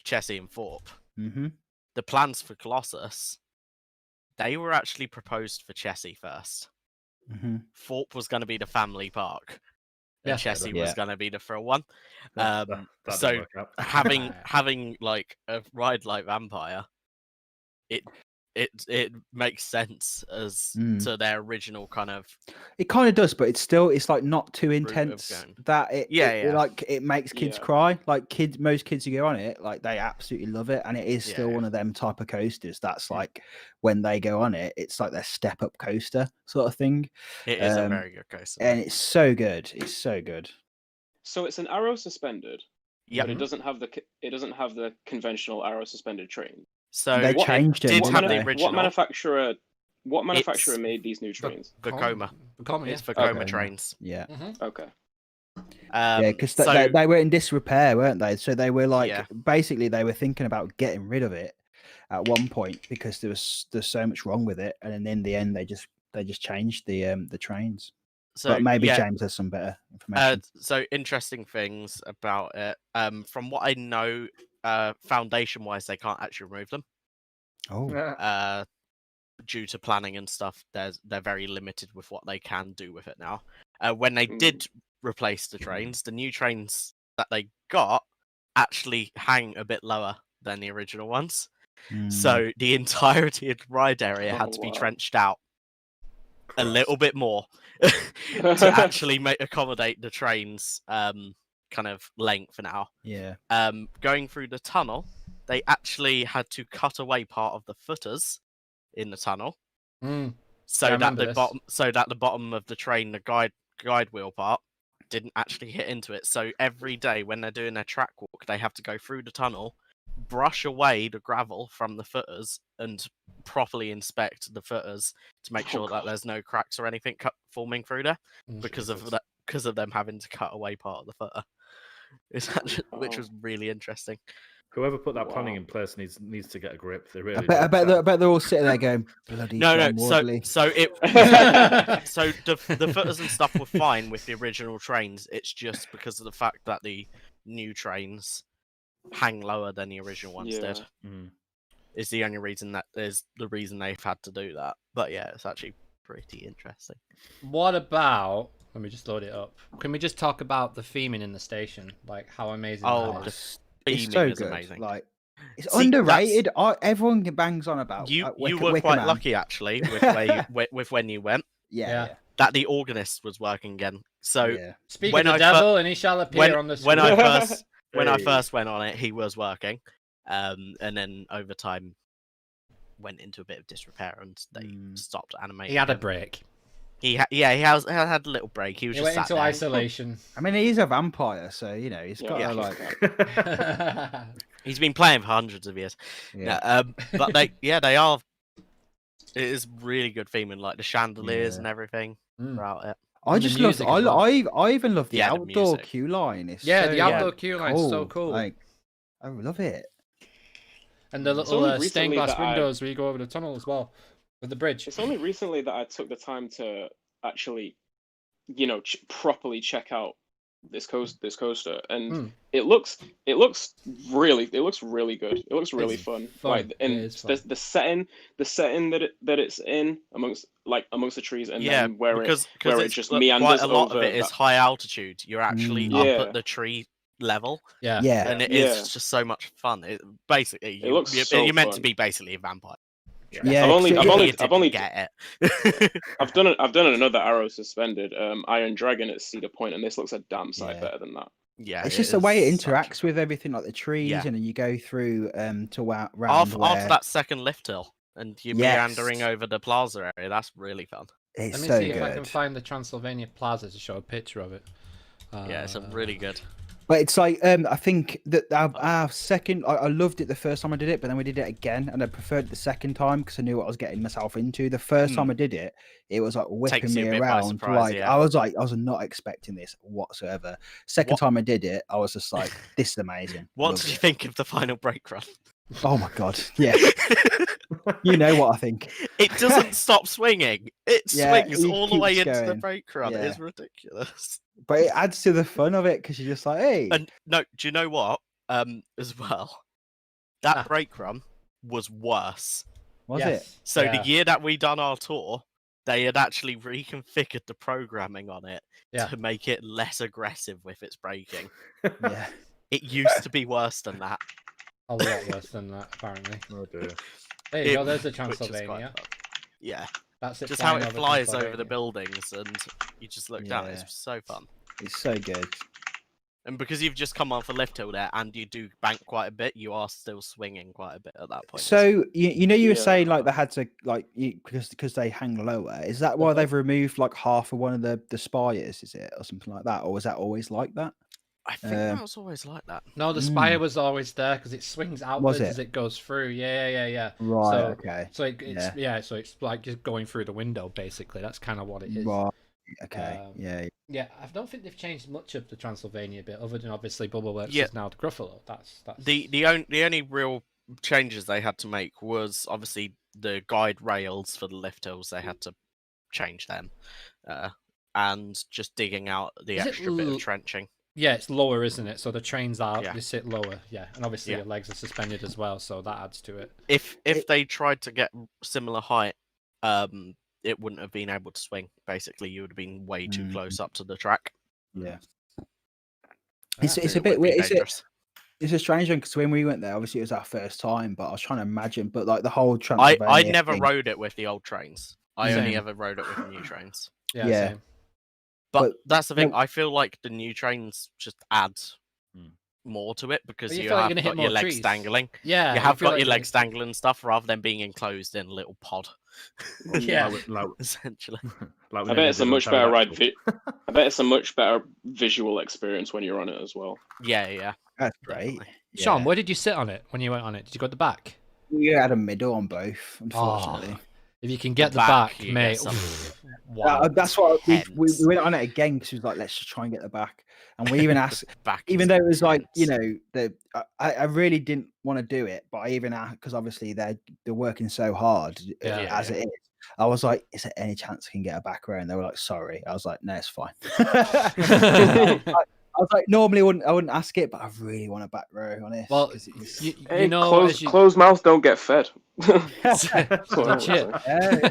Chessie and Thorpe, the plans for Colossus, they were actually proposed for Chessie first. Thorpe was going to be the family park, and Chessie was going to be the thrill one. So having like a ride like Vampire, it makes sense as to their original kind of. It kind of does, but it's like not too intense that it like it makes kids cry. Like most kids who go on it, like they absolutely love it, and it is still one of them type of coasters that's like when they go on it, it's like their step up coaster sort of thing. It is a very good coaster, and it's so good. It's so good. So it's an arrow suspended, but it doesn't have the conventional arrow suspended train. So they changed it. The original. What manufacturer made these new trains? Vekoma. It's yeah. Vekoma trains. Yeah. Okay. Because they were in disrepair, weren't they? So they were like basically they were thinking about getting rid of it at one point because there's so much wrong with it, and then in the end they just changed the trains. So but maybe James has some better information. So interesting things about it. From what I know, foundation wise, they can't actually remove them. Oh. Due to planning and stuff, they're very limited with what they can do with it now. When they did replace the trains, the new trains that they got actually hang a bit lower than the original ones. So the entirety of the ride area had to be trenched out a little bit more to actually accommodate the train's kind of length now. Yeah. Going through the tunnel, they actually had to cut away part of the footers in the tunnel, so that the bottom of the train, the guide wheel part, didn't actually hit into it. So every day when they're doing their track walk, they have to go through the tunnel, brush away the gravel from the footers, and properly inspect the footers to make sure that there's no cracks or anything forming through there because of them having to cut away part of the footer, which was really interesting. Whoever put that planning in place needs to get a grip. They really. I bet they're all sitting there going, "Bloody no." So the footers and stuff were fine with the original trains. It's just because of the fact that the new trains hang lower than the original ones did. Is the only reason they've had to do that. But yeah, it's actually pretty interesting. What about? Let me just load it up. Can we just talk about the theming in the station? Like how amazing that is. It's so good. Amazing. Like it's underrated. Everyone bangs on about. You were quite lucky actually with when you went. Yeah. That the organist was working again. So speak of the devil, and he shall appear on the screen. When I first went on it, he was working, and then over time went into a bit of disrepair, and they stopped animating. He had a break. He had a little break. He went into isolation. I mean, he's a vampire, so he's got to like. He's been playing for hundreds of years. Yeah. But they are. It is really good theming, like the chandeliers and everything throughout it. I just love. I even love the outdoor queue line. It's the outdoor queue line is so cool. Like, I love it. And the little stained glass windows where you go over the tunnel as well. With the bridge. It's only recently that I took the time to actually, properly check out this coaster, and it looks really good. It looks really fun. Like, and the setting that it's in amongst the trees, and then where it just meanders quite a lot over of it is high altitude. You're actually up at the tree level. And it is just so much fun. You're meant to be basically a vampire. I've only get it. I've done another arrow suspended Iron Dragon at Cedar Point, and this looks a damn sight better than that. Yeah, it's just the way it interacts with everything, like the trees, and then you go through to round after that second lift hill, and you're meandering over the plaza area. That's really fun. It's Let me see if I can find the Transylvania Plaza to show a picture of it. It's a really good. But it's like I think that our second, I loved it the first time I did it, but then we did it again, and I preferred it the second time because I knew what I was getting myself into. The first time I did it, it was like whipping Takes you me a bit by around. surprise, Like yeah. I was not expecting this whatsoever. Second time I did it, I was just like, this is amazing. What Loved did you it. think of the final brake run? Oh my god, yeah. You know what I think. It doesn't stop swinging. It Yeah, swings he all the way keeps into the going. brake run. Yeah. It's ridiculous. But it adds to the fun of it because you're just like, hey. And no, do you know what? As well, that brake run was worse. Was it? So Yeah. the year that we done our tour, they had actually reconfigured the programming on it to make it less aggressive with its braking. Yeah. It used to be worse than that. A lot worse than that, apparently. Oh dear. There you go. There's the which is quite Transylvania. fun. Yeah. That's it. Just how flying it flies over the Transylvania. buildings and you just look down. It's Yeah. so fun. It's so good. And because you've just come off a lift hill there and you do bank quite a bit, you are still swinging quite a bit at that point. So you know you were saying like Yeah. they had to like because they hang lower. Is that why they've removed like half of one of the spires? Is it or something like that, or was that always like that? I think that was always like that. No, the spire was always there because it swings outwards it? as it goes through. Yeah. Right. So, Okay. So so it's like just going through the window basically. That's kind of what it is. Right. Okay. Yeah, I don't think they've changed much of the Transylvania bit, other than obviously Bubbleworks is now the Gruffalo. That's the only real changes they had to make was obviously the guide rails for the lift hills. They had to change them, and just digging out the Is it extra bit of trenching. Yeah, it's lower, isn't it? So the trains are Yeah. they sit lower, and obviously Yeah. your legs are suspended as well, so that adds to it. If they tried to get similar height, it wouldn't have been able to swing. Basically, you would have been way too close up to the track. Yeah. Yeah. It's a It bit would be weird. dangerous. It's a strange one because when we went there, obviously it was our first time, but I was trying to imagine. But like the whole I Transylvania never thing- rode it with the old trains. I only Same. ever rode it with the new trains. Yeah. Same. But But that's the thing. no- I feel like the new trains just add more to it because But you you feel like have you're gonna hit got your more legs trees. dangling. Yeah, You have feel got like your legs dangling and stuff rather than being enclosed in a little pod. Yeah. Essentially. Like I bet it's a much better ride. I bet it's a much better visual experience when you're on it as well. Yeah. That's great. Definitely. Sean, Yeah. where did you sit on it when you went on it? Did you go at the back? We had a middle on both, unfortunately. If you can get the back, back, you get mate. some Wow. That's what we Hence. went on it again because we was like, let's just try and get the back. And we even asked, Back even is though it was like, you intense. know, I really didn't want to do it, but I even asked because obviously they're working so hard as it is. I was like, is there any chance I can get a back row? And they were like, sorry. I was like, no, it's fine. I was like, normally I wouldn't ask it, but I really want a back row on it. Well, you Hey, know, closed mouths don't get fed. Legit. Yeah.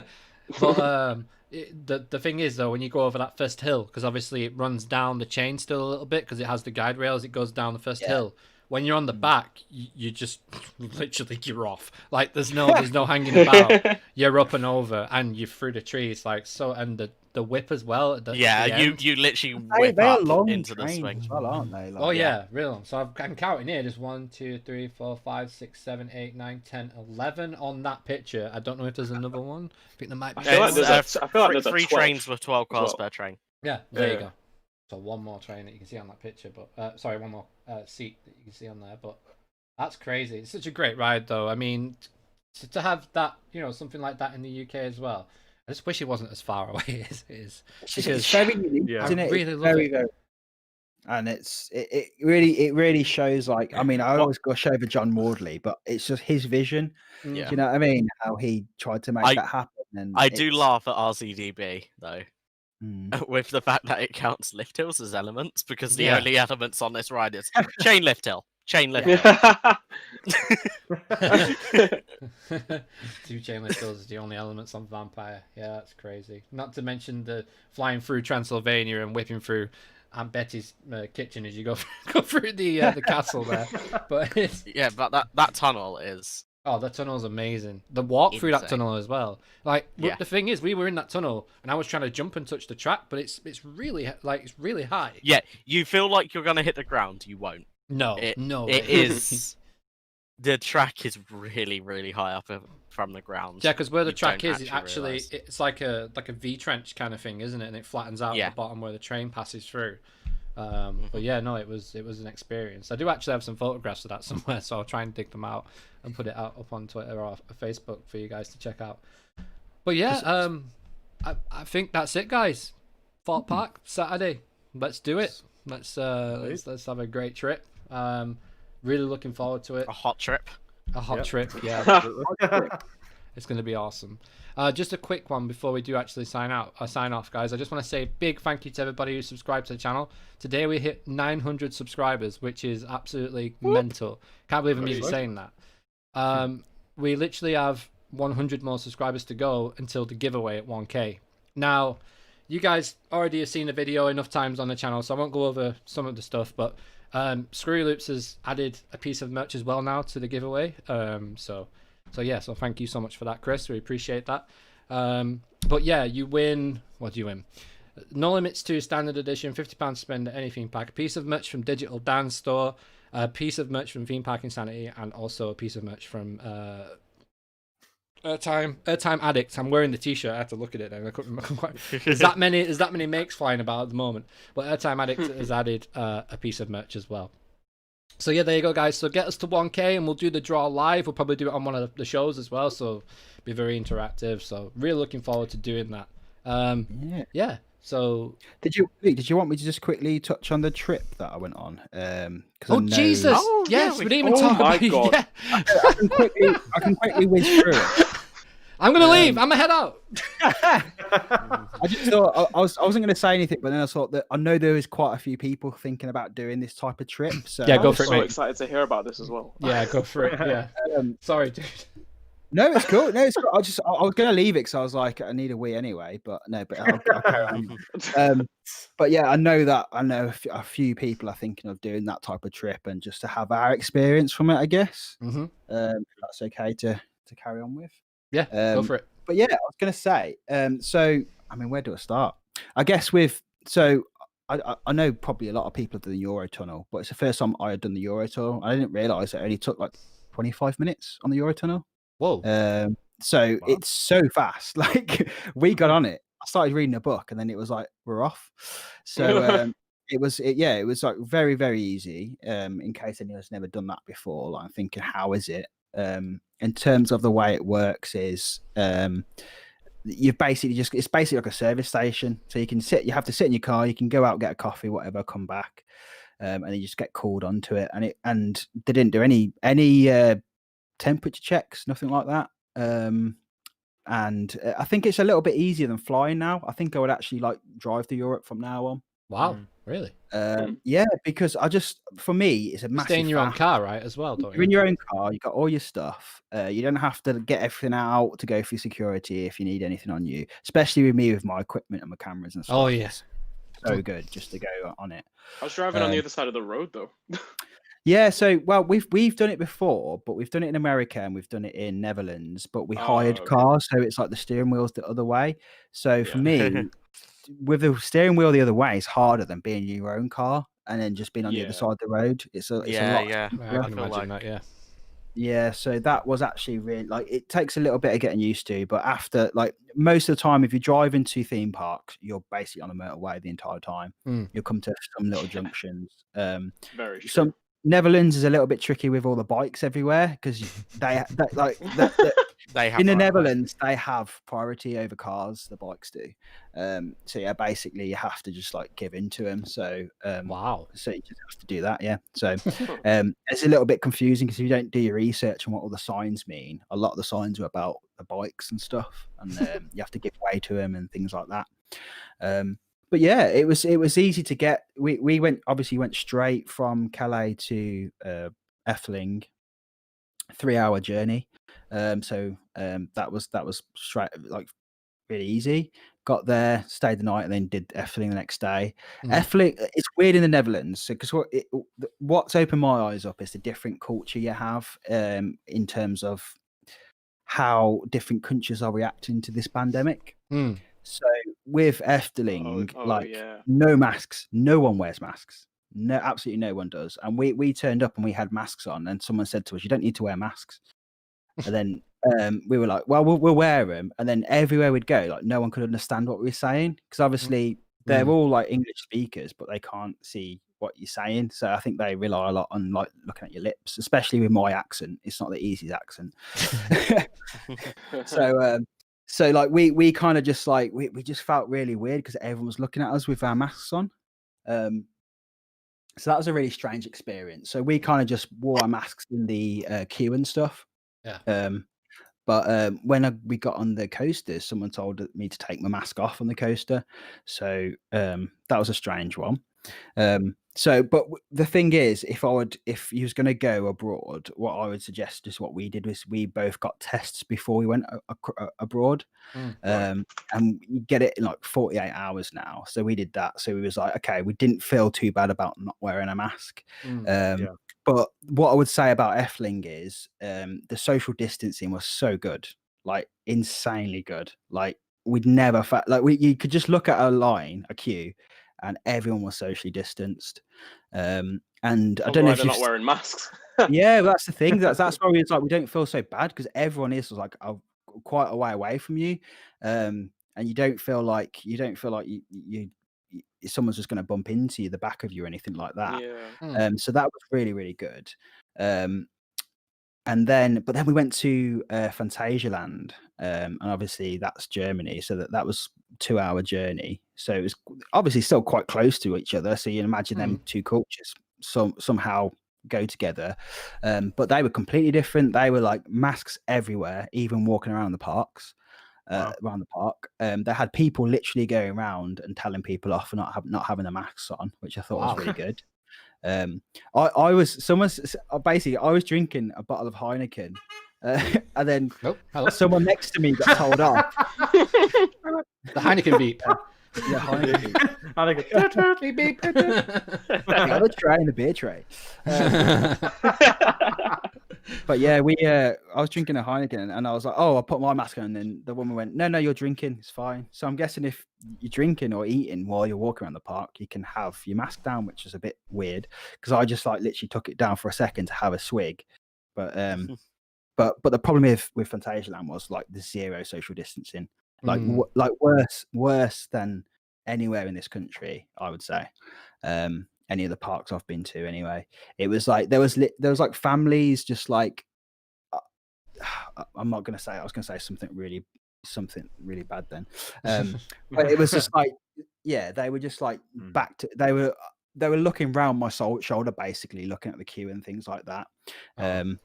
But the thing is though, when you go over that first hill, because obviously it runs down the chain still a little bit because it has the guide rails, it goes down the first hill. When you're on the back, you just literally you're off. Like there's no hanging about. You're up and over, and you're through the trees. Like so, and the whip as well. At the end. you literally They- whip they're up long into the trains swing. as well, aren't they? Like, Oh yeah, real. So I'm counting here. There's 1, 2, 3, 4, 5, 6, 7, 8, 9, 10, 11 on that picture. I don't know if there's another one. I think there might be. I feel like It's, I feel like there's a three 12 trains with 12 cars as well. per train. Yeah, there you Yeah. go. So one more train that you can see on that picture, but sorry, one more seat that you can see on there. But that's crazy. It's such a great ride, though. I mean, to have that, something like that in the UK as well. I just wish it wasn't as far away as it is. It's very unique, Yeah. isn't it? I really It's love very, it. very, and it really shows like I mean I always go over John Wardley, but it's just his vision. Yeah. Do you know what I mean? How he tried to make I- that happen. And I do it's- laugh at RCDB though, Mm. with the fact that it counts lift hills as elements because the Yeah. only elements on this ride is chain lift hill, chain lift hill. Two chain lift hills is the only elements on Vampire. Yeah, that's crazy. Not to mention the flying through Transylvania and whipping through Aunt Betty's kitchen as you go through the castle there. But it's, Yeah, but that tunnel is the tunnel's amazing. The walk through that Insane. tunnel as well. Like Yeah. the thing is, we were in that tunnel and I was trying to jump and touch the track, but it's really it's really high. yeah. You feel like you're gonna hit the ground, you won't. No, It no, It is. The track is really really high up from the ground. Yeah, because where the You track don't is, it actually realise. it's like a V trench kind of thing, isn't it? And it flattens out Yeah. at the bottom where the train passes through. But yeah, no, it was an experience. I do actually have some photographs of that somewhere, so I'll try and dig them out and put it out up on Twitter or Facebook for you guys to check out. But yeah, I think that's it, guys. Thorpe Park Saturday. Let's do it. Let's have a great trip. Really looking forward to it. A hot trip. A hot trip, yeah. It's going to be awesome. Just a quick one before we do actually sign off, guys. I just want to say a big thank you to everybody who subscribed to the channel. Today we hit 900 subscribers, which is absolutely mental. Can't believe I'm even saying that. We literally have 100 more subscribers to go until the giveaway at 1K. Now, you guys already have seen the video enough times on the channel, so I won't go over some of the stuff, but Screwy Loops has added a piece of merch as well now to the giveaway. So thank you so much for that, Chris. We appreciate that. But yeah, you win. What do you win? No Limits 2 Standard Edition, £50 spend at any theme park. A piece of merch from Digital Dance Store, a piece of merch from Theme Park Insanity, and also a piece of merch from Airtime Addict. I'm wearing the t-shirt. I had to look at it and I couldn't quite. There's that many makes flying about at the moment. But Airtime Addict has added a piece of merch as well. So yeah, there you go, guys. So get us to 1K and we'll do the draw live. We'll probably do it on one of the shows as well. So be very interactive. So really looking forward to doing that. Yeah. So did you want me to just quickly touch on the trip that I went on? Jesus! Oh, yes, yeah, we didn't even talk about it. God. Yeah. I can quickly whiz through it. I'm gonna leave. I'm gonna head out. I just thought I wasn't going to say anything, but then I thought that I know there is quite a few people thinking about doing this type of trip. So Yeah, go I'm for it, so mate. excited to hear about this as well. Yeah, go for it. Yeah. Sorry, dude. No, it's cool. No, it's cool. I was going to leave it because I was like, I need a wee anyway. But no, but I'll carry on. But yeah, I know a few people are thinking of doing that type of trip and just to have our experience from it, I guess. Mm-hmm. If that's okay to carry on with. Yeah, go for it. But yeah, I was going to say, so, I mean, where do I start? I guess I know probably a lot of people have done the Eurotunnel, but it's the first time I had done the Eurotunnel. I didn't realise it only took like 25 minutes on the Eurotunnel. Whoa. So it's so fast. Like we got on it. I started reading a book and then it was like, we're off. So it was like very, very easy. In case anyone's never done that before, like I'm thinking, how is it? In terms of the way it works is you've basically it's basically like a service station. So you have to sit in your car, you can go out, get a coffee, whatever, come back, and then you just get called onto it. And they didn't do any temperature checks, nothing like that. And I think it's a little bit easier than flying now. I think I would actually like drive to Europe from now on. Wow, really? Yeah, because for me, it's a massive. Stay in your own car, right? As well, don't you? You're in your own car. You got all your stuff. You don't have to get everything out to go through security if you need anything on you. Especially with me with my equipment and my cameras and stuff. Oh yes, so good just to go on it. I was driving on the other side of the road though. Yeah, so we've done it before, but we've done it in America and we've done it in Netherlands. But we hired cars, so it's like the steering wheel's the other way. So for me. With the steering wheel the other way, it's harder than being in your own car and then just being on the other side of the road. It's a lot. I can imagine that. Yeah. So that was actually really like it takes a little bit of getting used to, but after like most of the time, if you drive into theme parks, you're basically on a motorway the entire time. You'll come to some little junctions. Very true. Some Netherlands is a little bit tricky with all the bikes everywhere because they in the Netherlands they have priority over cars. The bikes do. So yeah, basically you have to just like give in to them. So wow. So you just have to do that. Yeah. So it's a little bit confusing because if you don't do your research on what all the signs mean, a lot of the signs are about the bikes and stuff, and you have to give way to them and things like that. But yeah, it was easy to get. We went straight from Calais to Efteling, 3-hour journey. So that was straight like really easy. Got there, stayed the night, and then did Efteling the next day. Efteling, it's weird in the Netherlands because what's opened my eyes up is the different culture you have in terms of how different countries are reacting to this pandemic. So with Efteling, no masks, no one wears masks. No, absolutely no one does. And we turned up and we had masks on, and someone said to us, "You don't need to wear masks." And then we were like, "Well, we'll wear them." And then everywhere we'd go, like no one could understand what we were saying because obviously they're Mm. all like English speakers, but they can't see what you're saying. So I think they rely a lot on like looking at your lips, especially with my accent. It's not the easiest accent. So like we kind of just like we just felt really weird because everyone was looking at us with our masks on. So that was a really strange experience. So we kind of just wore our masks in the queue and stuff. Yeah. But when we got on the coasters, someone told me to take my mask off on the coaster. So that was a strange one. But the thing is, if you was going to go abroad, what I would suggest is what we did was we both got tests before we went abroad. And you get it in like 48 hours now. So we did that. So we was like, okay, we didn't feel too bad about not wearing a mask. But what I would say about Effling is the social distancing was so good, like insanely good. Like we'd never you could just look at a queue, and everyone was socially distanced. And I don't know if they're you've not wearing masks. yeah, that's the thing. That's why it's like we don't feel so bad because everyone is like quite a way away from you, and you don't feel like you someone's just going to bump into you, the back of you, or anything like that. Yeah. So that was really really good. But then we went to Phantasialand, and obviously that's Germany, so that was 2-hour journey. So it was obviously still quite close to each other. So you can imagine them two cultures somehow go together, but they were completely different. They were like masks everywhere, even walking around the parks. Around the park, they had people literally going around and telling people off for not having their masks on, which I thought was really good. I was drinking a bottle of Heineken, and then someone next to me got told off. The Heineken beep. Yeah, Heineken. Heineken. Beep, beep. The tray and the beer tray. But yeah, I was drinking a Heineken, and I was like, "Oh, I'll put my mask on." And then the woman went, "No, you're drinking. It's fine." So I'm guessing if you're drinking or eating while you're walking around the park, you can have your mask down, which is a bit weird because I just like literally took it down for a second to have a swig. But but the problem with Phantasialand was like the zero social distancing, like worse than anywhere in this country, I would say. Any of the parks I've been to anyway. It was like there was like families just like I'm not gonna say I was gonna say something really bad then. But it was just like they were just like they were looking round my shoulder basically, looking at the queue and things like that. And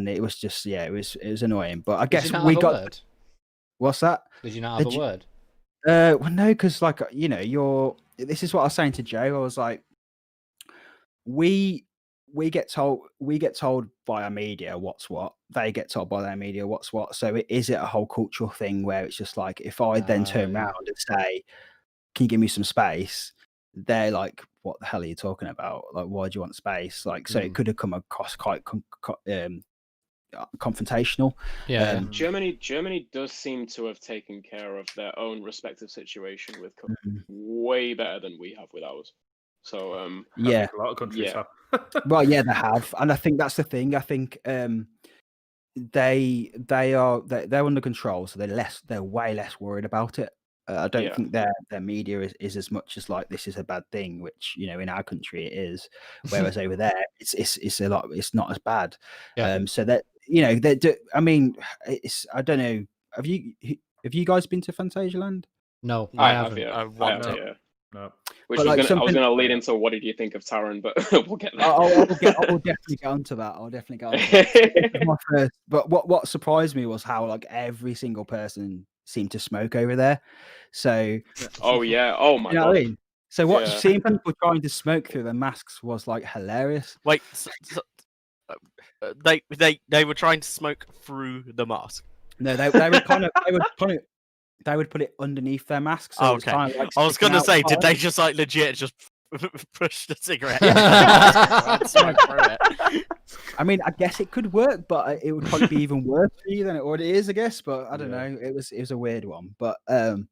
it was just it was annoying. But I guess we got word? What's that? Did you not have a word? Well, no, because like this is what I was saying to Joe. I was like, we get told by our media what's what. They get told by their media what's what. So is it a whole cultural thing where it's just like if I then turn around and say, "Can you give me some space?" They're like, "What the hell are you talking about? Like, why do you want space?" Like, so it could have come across quite confrontational. Germany does seem to have taken care of their own respective situation with COVID way better than we have with ours. So I think a lot of countries have. Well, yeah, they have, and I think that's the thing. I think they're under control, so they're way less worried about it. I don't think their media is as much as like this is a bad thing, which in our country it is. Whereas over there, it's a lot. It's not as bad. So that I mean, I don't know. Have you guys been to Phantasialand? No, I haven't. I want to. Yeah. No. Which I was going to lead into what did you think of Taron, but we'll get there. I'll definitely get onto that. My first, but what surprised me was how like every single person seemed to smoke over there. So oh my god. What I mean? So seeing people trying to smoke through their masks was like hilarious. Wait, they were trying to smoke through the mask. No, they would put it underneath their masks. So okay. Kind of like I was going to say, did they just like legit just push the cigarette? I mean, I guess it could work, but it would probably be even worse for you than it already is, I guess. But I don't know. It was a weird one. But so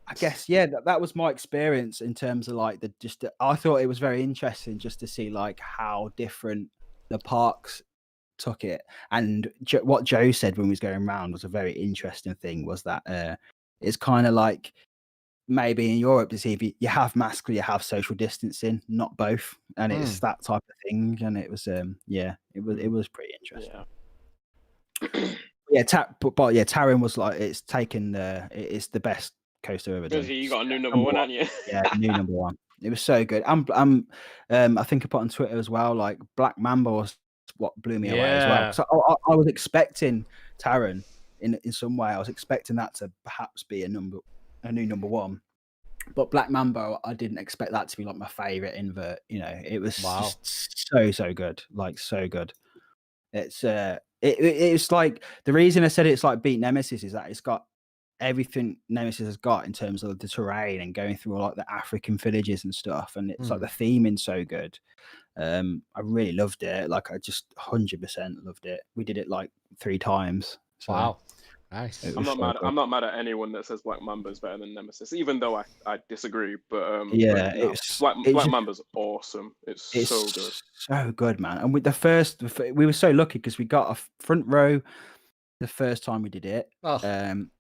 I guess that was my experience in terms of like I thought it was very interesting just to see like how different the parks took it. And what Joe said when we was going around was a very interesting thing, was that it's kind of like maybe in Europe to see if you have masks or you have social distancing, not both, and it's that type of thing. And it was it was pretty interesting. But yeah, Taron was like, it's the best coaster ever done. You got a new number one, haven't you? Yeah, new number one. It was so good. I think I put on Twitter as well, like Black Mamba was what blew me away as well. So I was expecting Taron in some way. I was expecting that to perhaps be a new number one. But Black Mamba, I didn't expect that to be like my favorite invert. You know, it was just so good, like so good. It's it's like, the reason I said it's like beat Nemesis is that it's got everything Nemesis has got in terms of the terrain and going through all like the African villages and stuff, and it's like the theming so good. I really loved it. Like I just 100% loved it. We did it like 3 times. So. Wow. Nice. I'm not mad at anyone that says Black Mamba is better than Nemesis, even though I disagree. But Black Mamba's awesome. It's so good. So good, man. And with we were so lucky because we got a front row the first time we did it,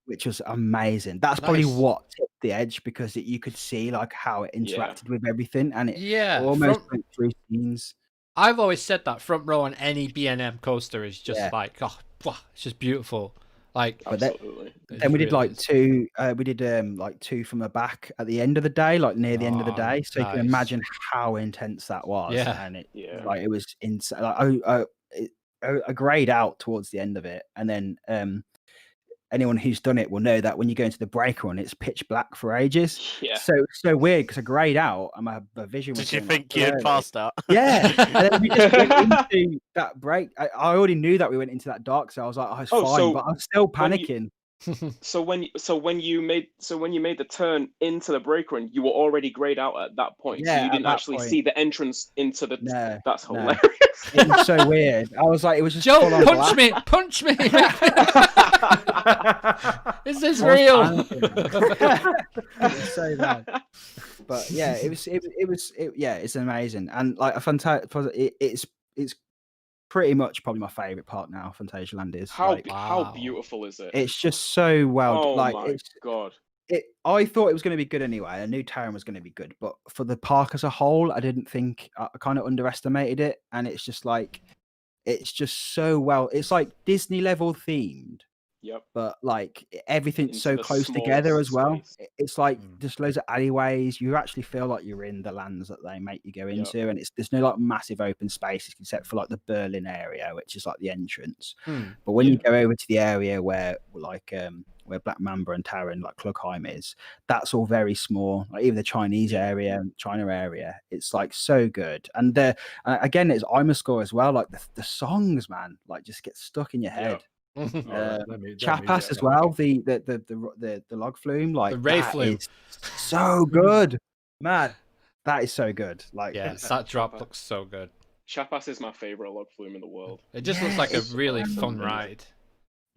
which was amazing. That's probably what tipped the edge, because you could see like how it interacted with everything, and it almost went through scenes. I've always said that front row on any B&M coaster is just like, it's just beautiful. Like, absolutely. Then we did like 2. We did like 2 from the back at the end of the day, like near the end of the day. So you can imagine how intense that was. Yeah. And it was insane. Like, I grayed out towards the end of it, and then anyone who's done it will know that when you go into the break run, it's pitch black for ages. Yeah. So it's so weird because I grayed out and my vision was. Did you think you'd passed out? Yeah. And then we just went into that break. I already knew that we went into that dark, so I was like, oh, it's fine, but I'm still panicking. So when you made the turn into the break run, you were already grayed out at that point. Yeah, so you didn't actually see the entrance into the. No, that's hilarious. It was so weird. I was like, it was just Joe, punch me. Is this real? It was so bad. But yeah, it's amazing, and like a fantastic. It's pretty much probably my favorite part now. Phantasialand is. How beautiful is it? It's just so well. Oh like, my god! I thought it was going to be good anyway. I knew Taron was going to be good, but for the park as a whole, I didn't think. I kind of underestimated it, and it's just like, it's just so well. It's like Disney level themed. Yep. But like everything's Into so the close together as well. space. It's like just loads of alleyways. You actually feel like you're in the lands that they make you go into, and there's no like massive open spaces except for like the Berlin area, which is like the entrance. But when you go over to the area where like where Black Mamba and Taron, like Klugheim is, that's all very small. Like even the Chinese area, China area, it's like so good. And again, it's Imascore as well. Like the songs, man, like just get stuck in your head. Chapas as well, the log flume, like the Ray flume, is so good, man. That is so good. Like, that drop looks so good. Chapas is my favorite log flume in the world. It just looks like a really fun ride.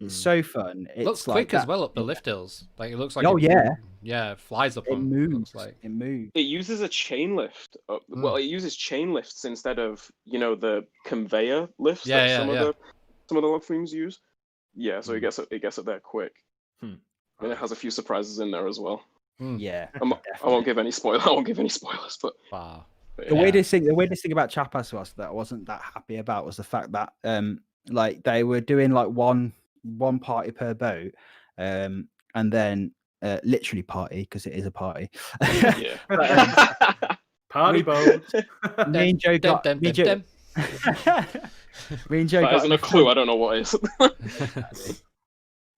It's so fun. It looks quick as well up the lift hills. Like it looks like it flies up. It moves. It moves. It uses a chain lift. Well, it uses chain lifts instead of the conveyor lifts that some of the log flumes use. Yeah, so it gets up there quick, and it has a few surprises in there as well. Yeah, I won't give any spoilers, but wow. The weirdest thing about Chapas was that I wasn't that happy about was the fact that like they were doing like one party per boat, and then literally party because it is a party. Party boat. Me and Joe got. Me and Joe that isn't a clue. I don't know what it is.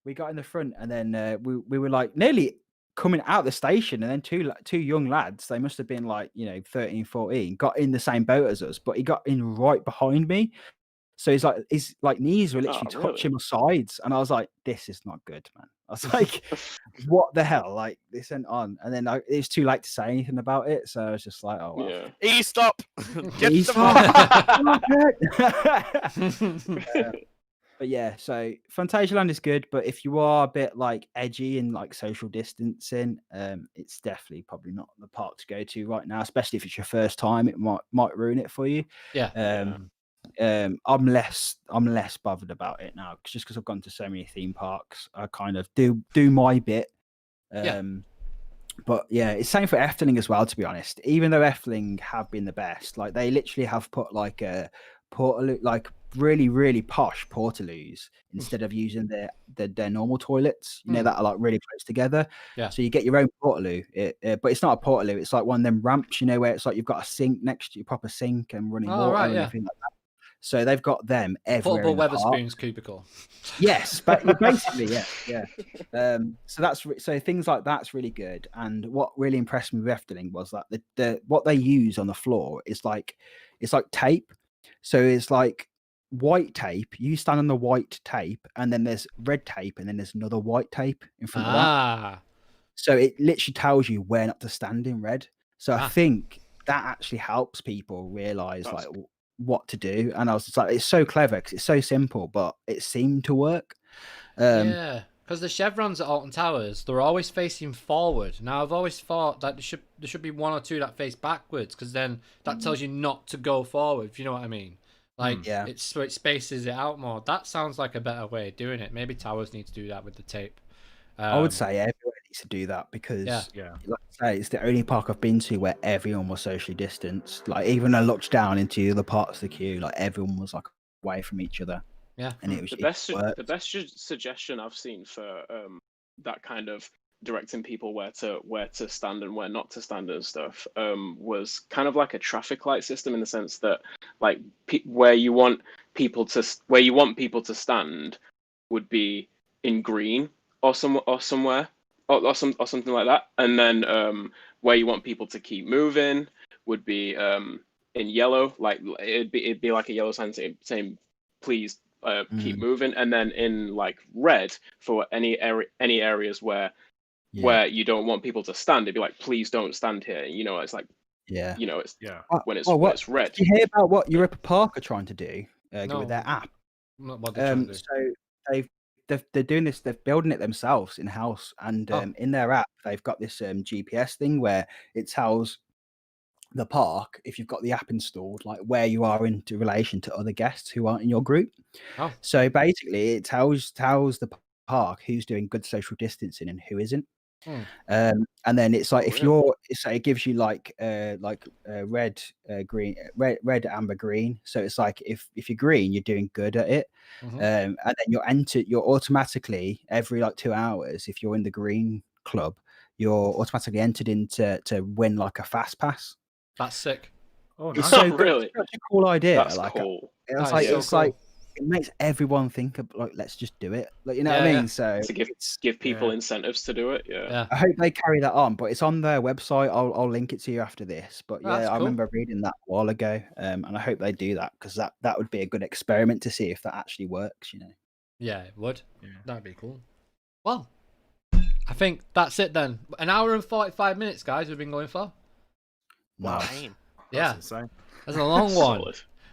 We got in the front, and then we were like nearly coming out the station, and then two young lads, they must have been like 13, 14, got in the same boat as us, but he got in right behind me. So his knees were literally touching my sides, and I was like, "This is not good, man." I was like, "What the hell?" Like this went on, and then it was too late to say anything about it. So I was just like, "Oh, well." E-stop. Get But yeah, so Phantasialand is good, but if you are a bit like edgy and like social distancing, it's definitely probably not the park to go to right now, especially if it's your first time. It might ruin it for you. I'm less bothered about it now, just because I've gone to so many theme parks. I kind of do my bit, But yeah, it's same for Efteling as well. To be honest, even though Efteling have been the best, like they literally have put like a portal, like really posh portaloos instead of using their normal toilets. You know that are like really close together. Yeah. So you get your own portaloo, but it's not a portaloo. It's like one of them ramps, you know, where it's like you've got a sink next to your proper sink and running water and everything like that. So they've got them everywhere. Portable Weatherspoons cubicle. Yes, but basically, yeah. So things like that's really good. And what really impressed me with Efteling was that the what they use on the floor is like it's like tape. So it's like white tape. You stand on the white tape, and then there's red tape, and then there's another white tape in front of that. So it literally tells you where not to stand in red. So I think that actually helps people realize like what to do. And I was just like, it's so clever because it's so simple, but it seemed to work. Yeah, because the chevrons at Alton Towers, they're always facing forward. Now I've always thought that there should be one or two that face backwards, because then that tells you not to go forward, if you know what I mean. Like, it spaces it out more. That sounds like a better way of doing it. Maybe Towers need to do that with the tape. I would say everyone needs to do that because, like I say, it's the only park I've been to where everyone was socially distanced. Like, even I looked down into the other parts of the queue, like everyone was like away from each other. Yeah, and it was the best suggestion I've seen for that kind of directing people where to stand and where not to stand and stuff was kind of like a traffic light system, in the sense that like where you want people to stand would be in green or somewhere or something like that, and then where you want people to keep moving would be in yellow, like it'd be like a yellow sign saying please keep moving, and then in like red for any areas where you don't want people to stand, it'd be like please don't stand here. You know, it's like it's when it's red. Did you hear about what Europa Park are trying to do with their app? What they're trying to do. So they're doing this. They're building it themselves in house, and in their app they've got this GPS thing where it tells the park, if you've got the app installed, like where you are in relation to other guests who aren't in your group. So basically it tells the park who's doing good social distancing and who isn't. And then it's like it gives you like red, green, red, amber, green. So it's like if you're green, you're doing good at it. And then you're automatically every like 2 hours, if you're in the green club, you're automatically entered to win like a fast pass. That's sick. Oh, nice. It's so Really? It's such a cool idea. That's like cool. It's like it makes everyone think of like, let's just do it. Like, you know what I mean? So to give people incentives to do it. Yeah. I hope they carry that on, but it's on their website. I'll link it to you after this. But yeah, I remember reading that a while ago, and I hope they do that, because that would be a good experiment to see if that actually works. You know? Yeah, it would. Yeah. That'd be cool. Well, I think that's it then. An hour and 45 minutes, guys. We've been going for. Wow. Yeah, that's a long one.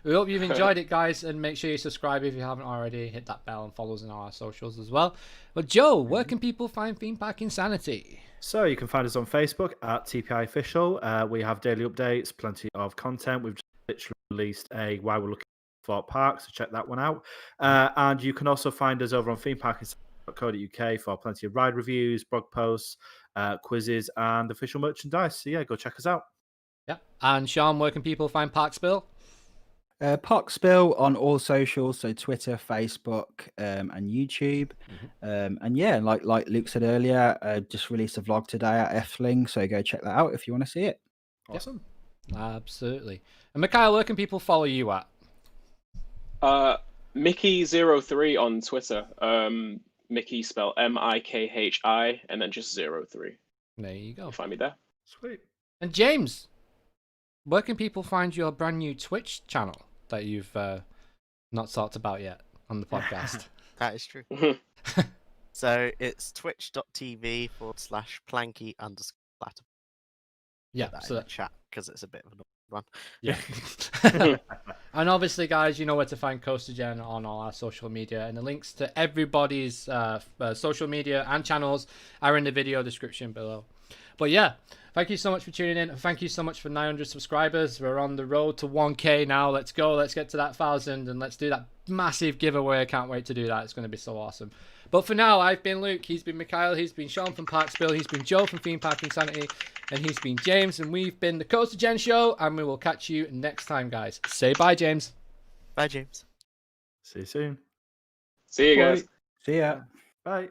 We hope you've enjoyed it, guys, and make sure you subscribe if you haven't already. Hit that bell and follow us on our socials as well. But Joe, where can people find Theme Park Insanity? So you can find us on Facebook at TPI Official. We have daily updates, plenty of content. We've just literally released a Why We're Looking for Thorpe Park, so check that one out. And you can also find us over on themeparkinsanity.co.uk for plenty of ride reviews, blog posts, quizzes, and official merchandise. So yeah, go check us out. Yeah. And Sean, where can people find ParkSpill? ParkSpill on all socials, so Twitter, Facebook, and YouTube. And yeah, like Luke said earlier, just released a vlog today at Efteling, so go check that out if you want to see it. Awesome. Yep. Absolutely. And Mikhile, where can people follow you at? Mickey03 on Twitter. Mickey spelled Mikhi and then just 03. There you go. You'll find me there. Sweet. And James, where can people find your brand new Twitch channel that you've not talked about yet on the podcast? That is true. So it's twitch.tv/planky_platter. Yeah, so that chat, because it's a bit of an old one. Yeah. And obviously, guys, you know where to find CoasterGen on all our social media, and the links to everybody's social media and channels are in the video description below. But yeah, Thank you so much for tuning in. Thank you so much for 900 subscribers. We're on the road to 1K now. Let's go. Let's get to that 1,000 and let's do that massive giveaway. I can't wait to do that. It's going to be so awesome. But for now, I've been Luke. He's been Mikhile. He's been Sean from ParkSpill. He's been Joe from Theme Park Insanity. And he's been James. And we've been the CoasterGen Show. And we will catch you next time, guys. Say bye, James. Bye, James. See you soon. See you guys. See ya. Bye.